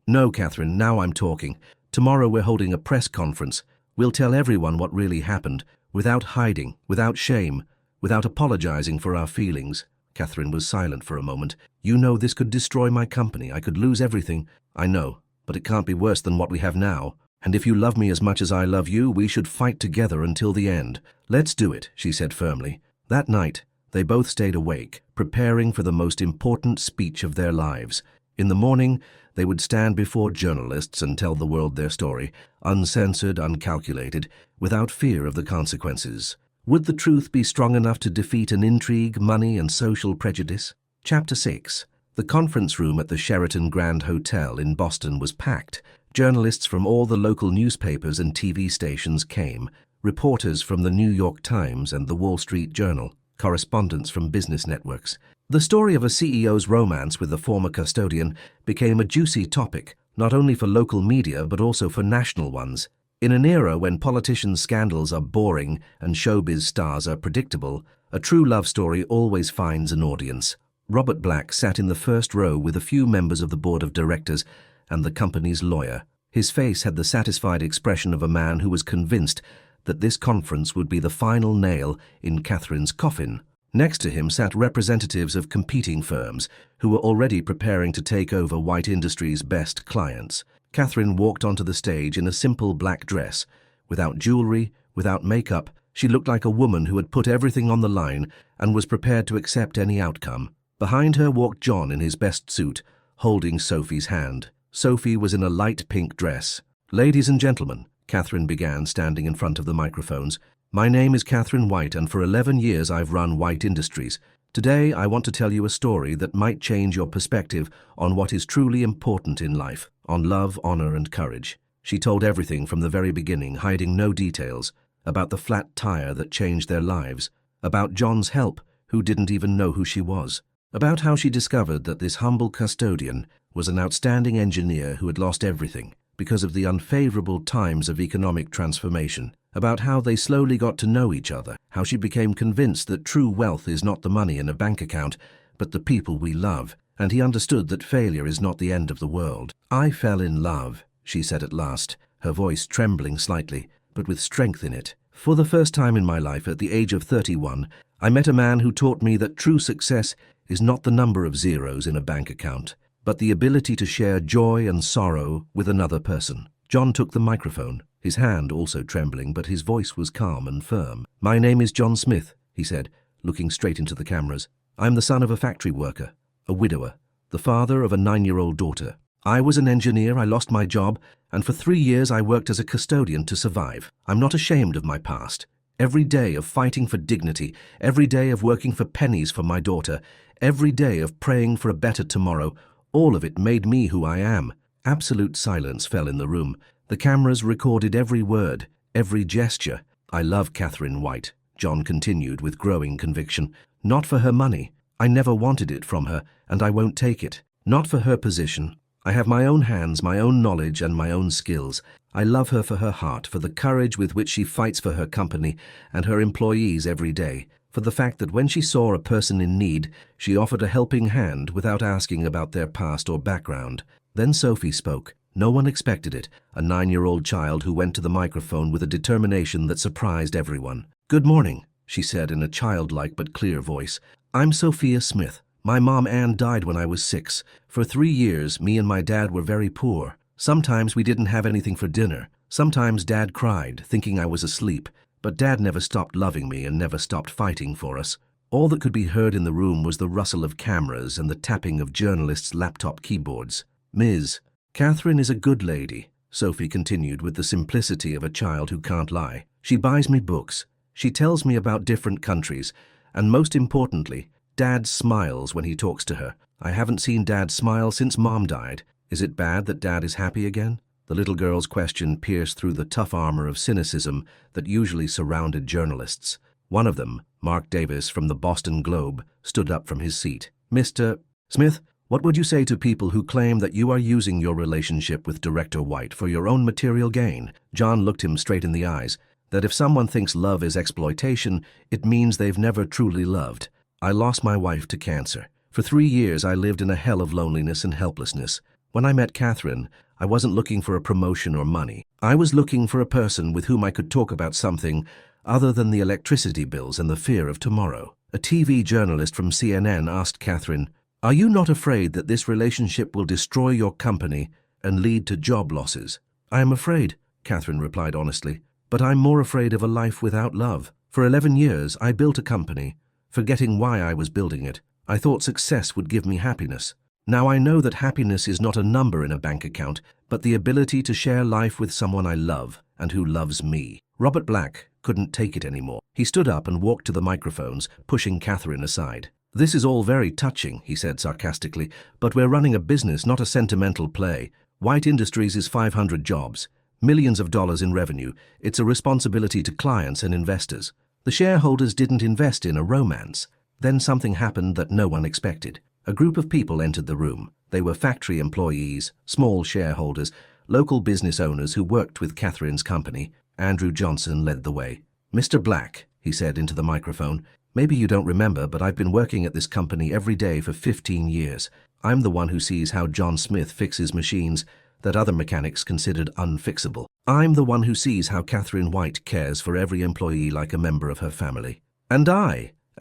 No, Catherine, now I'm talking. Tomorrow we're holding a press conference. We'll tell everyone what really happened, without hiding, without shame, without apologizing for our feelings." Catherine was silent for a moment. "You know this could destroy my company. I could lose everything." "I know, but it can't be worse than what we have now. And if you love me as much as I love you, we should fight together until the end." "Let's do it," she said firmly. That night, they both stayed awake, preparing for the most important speech of their lives. In the morning, they would stand before journalists and tell the world their story, uncensored, uncalculated, without fear of the consequences. Would the truth be strong enough to defeat an intrigue, money, and social prejudice? Chapter 6. The conference room at the Sheraton Grand Hotel in Boston was packed. Journalists from all the local newspapers and TV stations came, reporters from the New York Times and the Wall Street Journal, correspondents from business networks. The story of a CEO's romance with the former custodian became a juicy topic, not only for local media but also for national ones. In an era when politicians' scandals are boring and showbiz stars are predictable, a true love story always finds an audience. Robert Black sat in the first row with a few members of the board of directors and the company's lawyer. His face had the satisfied expression of a man who was convinced that this conference would be the final nail in Catherine's coffin. Next to him sat representatives of competing firms who were already preparing to take over White Industries' best clients. Catherine walked onto the stage in a simple black dress. Without jewelry, without makeup, she looked like a woman who had put everything on the line and was prepared to accept any outcome. Behind her walked John in his best suit, holding Sophie's hand. Sophie was in a light pink dress. "Ladies and gentlemen," Catherine began, standing in front of the microphones, "my name is Catherine White, and for 11 years I've run White Industries. Today I want to tell you a story that might change your perspective on what is truly important in life, on love, honor, and courage." She told everything from the very beginning, hiding no details, about the flat tire that changed their lives, about John's help, who didn't even know who she was, about how she discovered that this humble custodian was an outstanding engineer who had lost everything because of the unfavorable times of economic transformation, about how they slowly got to know each other, how she became convinced that true wealth is not the money in a bank account, but the people we love, and he understood that failure is not the end of the world. "I fell in love," she said at last, her voice trembling slightly, but with strength in it. "For the first time in my life, at the age of 31, I met a man who taught me that true success is not the number of zeros in a bank account, but the ability to share joy and sorrow with another person." John took the microphone, his hand also trembling, but his voice was calm and firm. "My name is John Smith," he said, looking straight into the cameras. "I'm the son of a factory worker, a widower, the father of a 9-year-old daughter. I was an engineer, I lost my job, and for 3 years I worked as a custodian to survive. I'm not ashamed of my past. Every day of fighting for dignity, every day of working for pennies for my daughter, every day of praying for a better tomorrow, all of it made me who I am." Absolute silence fell in the room. The cameras recorded every word, every gesture. "I love Catherine White," John continued with growing conviction. "Not for her money. I never wanted it from her, and I won't take it. Not for her position. I have my own hands, my own knowledge, and my own skills. I love her for her heart, for the courage with which she fights for her company and her employees every day, for the fact that when she saw a person in need, she offered a helping hand without asking about their past or background." Then Sophie spoke. No one expected it, a 9-year-old child who went to the microphone with a determination that surprised everyone. "Good morning," she said in a childlike but clear voice. "I'm Sophia Smith. My mom Ann died when I was 6. For 3 years, me and my dad were very poor. Sometimes we didn't have anything for dinner. Sometimes Dad cried, thinking I was asleep. But Dad never stopped loving me and never stopped fighting for us." All that could be heard in the room was the rustle of cameras and the tapping of journalists' laptop keyboards. "Ms. Catherine is a good lady," Sophie continued with the simplicity of a child who can't lie. "She buys me books. She tells me about different countries. And most importantly, Dad smiles when he talks to her. I haven't seen Dad smile since Mom died. Is it bad that Dad is happy again?" The little girl's question pierced through the tough armor of cynicism that usually surrounded journalists. One of them, Mark Davis from the Boston Globe, stood up from his seat. "Mr. Smith, what would you say to people who claim that you are using your relationship with Director White for your own material gain?" John looked him straight in the eyes. "That if someone thinks love is exploitation, it means they've never truly loved. I lost my wife to cancer. For 3 years I lived in a hell of loneliness and helplessness. When I met Catherine, I wasn't looking for a promotion or money. I was looking for a person with whom I could talk about something other than the electricity bills and the fear of tomorrow." A TV journalist from CNN asked Catherine, "Are you not afraid that this relationship will destroy your company and lead to job losses?" "I am afraid," Catherine replied honestly, "but I'm more afraid of a life without love. For 11 years, I built a company, forgetting why I was building it. I thought success would give me happiness. Now I know that happiness is not a number in a bank account, but the ability to share life with someone I love and who loves me." Robert Black couldn't take it anymore. He stood up and walked to the microphones, pushing Catherine aside. "This is all very touching," he said sarcastically, "but we're running a business, not a sentimental play. White Industries is 500 jobs, millions of dollars in revenue. It's a responsibility to clients and investors. The shareholders didn't invest in a romance." Then something happened that no one expected. A group of people entered the room. They were factory employees, small shareholders, local business owners who worked with Catherine's company. Andrew Johnson led the way. "Mr. Black," he said into the microphone, "maybe you don't remember, but I've been working at this company every day for 15 years. I'm the one who sees how John Smith fixes machines that other mechanics considered unfixable. I'm the one who sees how Catherine White cares for every employee like a member of her family. And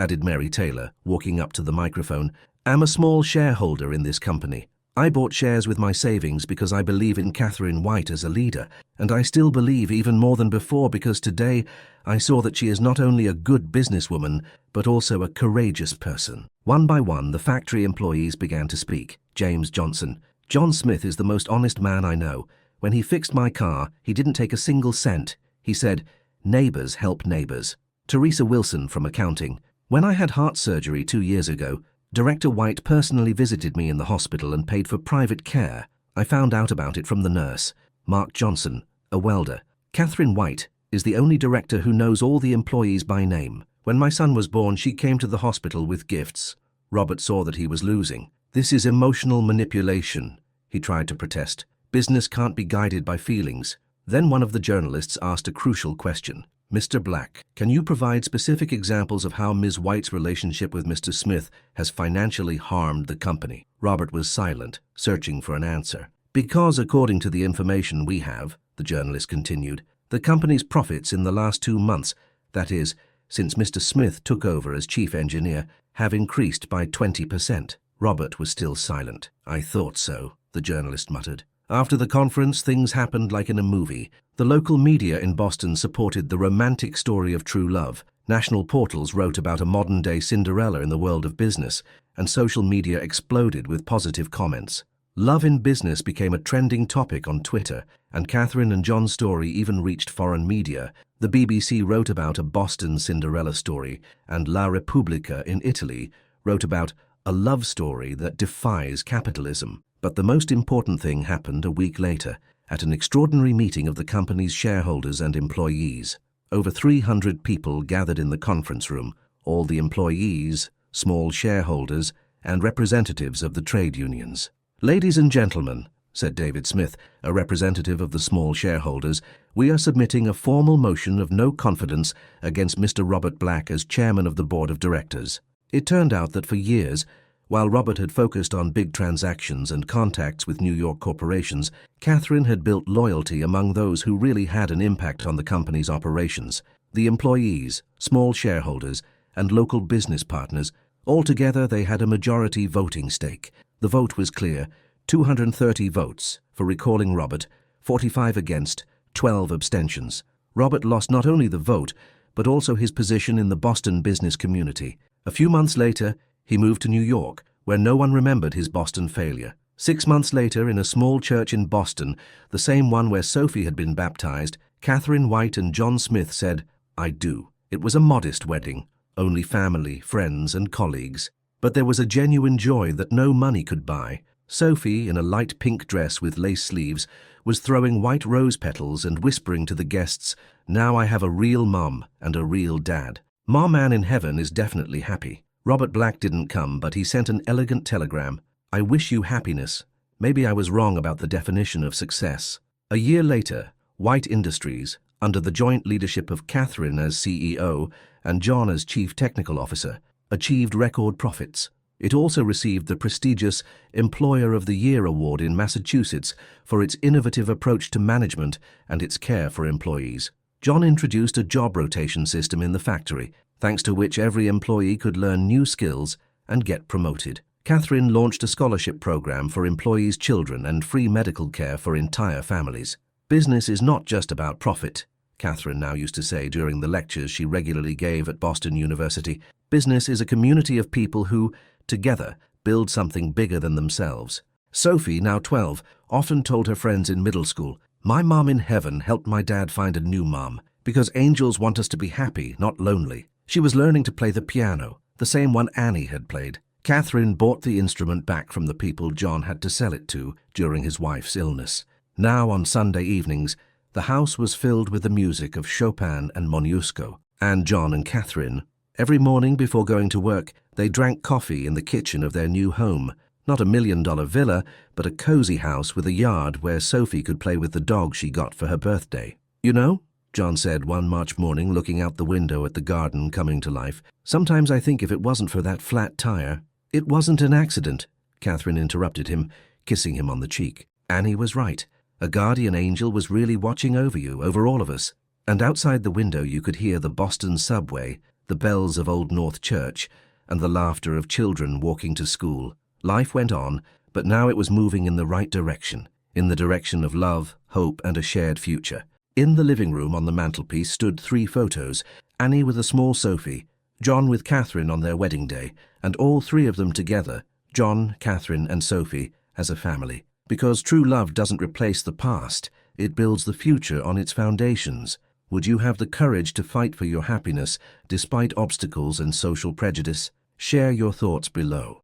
added Mary Taylor, walking up to the microphone. "I'm a small shareholder in this company. I bought shares with my savings because I believe in Catherine White as a leader, and I still believe even more than before because today I saw that she is not only a good businesswoman, but also a courageous person." One by one, the factory employees began to speak. James Johnson: "John Smith is the most honest man I know. When he fixed my car, he didn't take a single cent. He said, 'Neighbors help neighbors.'" Teresa Wilson from accounting: "When I had heart surgery 2 years ago, Director White personally visited me in the hospital and paid for private care. I found out about it from the nurse." Mark Johnson, a welder: "Catherine White is the only director who knows all the employees by name. When my son was born, she came to the hospital with gifts." Robert saw that he was losing. "This is emotional manipulation," he tried to protest. "Business can't be guided by feelings." Then one of the journalists asked a crucial question. "Mr. Black, can you provide specific examples of how Ms. White's relationship with Mr. Smith has financially harmed the company?" Robert was silent, searching for an answer. "Because according to the information we have," the journalist continued, "the company's profits in the last 2 months, that is, since Mr. Smith took over as chief engineer, have increased by 20%. Robert was still silent. "I thought so," the journalist muttered. After the conference, things happened like in a movie. The local media in Boston supported the romantic story of true love. National portals wrote about a modern-day Cinderella in the world of business, and social media exploded with positive comments. Love in business became a trending topic on Twitter, and Catherine and John's story even reached foreign media. The BBC wrote about a Boston Cinderella story, and La Repubblica in Italy wrote about a love story that defies capitalism. But the most important thing happened a week later, at an extraordinary meeting of the company's shareholders and employees. Over 300 people gathered in the conference room, all the employees, small shareholders, and representatives of the trade unions. "Ladies and gentlemen," said David Smith, a representative of the small shareholders, "we are submitting a formal motion of no confidence against Mr. Robert Black as chairman of the board of directors." It turned out that for years, while Robert had focused on big transactions and contacts with New York corporations, Catherine had built loyalty among those who really had an impact on the company's operations. The employees, small shareholders, and local business partners. Altogether, they had a majority voting stake. The vote was clear: 230 votes for recalling Robert, 45 against, 12 abstentions. Robert lost not only the vote, but also his position in the Boston business community. A few months later, he moved to New York, where no one remembered his Boston failure. 6 months later, in a small church in Boston, the same one where Sophie had been baptized, Catherine White and John Smith said, "I do." It was a modest wedding, only family, friends, and colleagues. But there was a genuine joy that no money could buy. Sophie, in a light pink dress with lace sleeves, was throwing white rose petals and whispering to the guests, "Now I have a real mom and a real dad." Mom Man in heaven is definitely happy. Robert Black didn't come, but he sent an elegant telegram. "I wish you happiness. Maybe I was wrong about the definition of success." A year later, White Industries, under the joint leadership of Catherine as CEO and John as Chief Technical Officer, achieved record profits. It also received the prestigious Employer of the Year award in Massachusetts for its innovative approach to management and its care for employees. John introduced a job rotation system in the factory, thanks to which every employee could learn new skills and get promoted. Catherine launched a scholarship program for employees' children and free medical care for entire families. "Business is not just about profit," Catherine now used to say during the lectures she regularly gave at Boston University. "Business is a community of people who, together, build something bigger than themselves." Sophie, now 12, often told her friends in middle school, "My mom in heaven helped my dad find a new mom, because angels want us to be happy, not lonely." She was learning to play the piano, the same one Annie had played. Catherine bought the instrument back from the people John had to sell it to during his wife's illness. Now, on Sunday evenings, the house was filled with the music of Chopin and Moniuszko. And John and Catherine, every morning before going to work, they drank coffee in the kitchen of their new home. Not a $1 million villa, but a cozy house with a yard where Sophie could play with the dog she got for her birthday. "You know," John said one March morning, looking out the window at the garden coming to life, "sometimes I think if it wasn't for that flat tire—" "It wasn't an accident," Catherine interrupted him, kissing him on the cheek. Annie was right. A guardian angel was really watching over you, over all of us. And outside the window you could hear the Boston subway, the bells of Old North Church, and the laughter of children walking to school. Life went on, but now it was moving in the right direction, in the direction of love, hope, and a shared future. In the living room on the mantelpiece stood 3 photos, Annie with a small Sophie, John with Catherine on their wedding day, and all 3 of them together, John, Catherine, and Sophie, as a family. Because true love doesn't replace the past, it builds the future on its foundations. Would you have the courage to fight for your happiness despite obstacles and social prejudice? Share your thoughts below.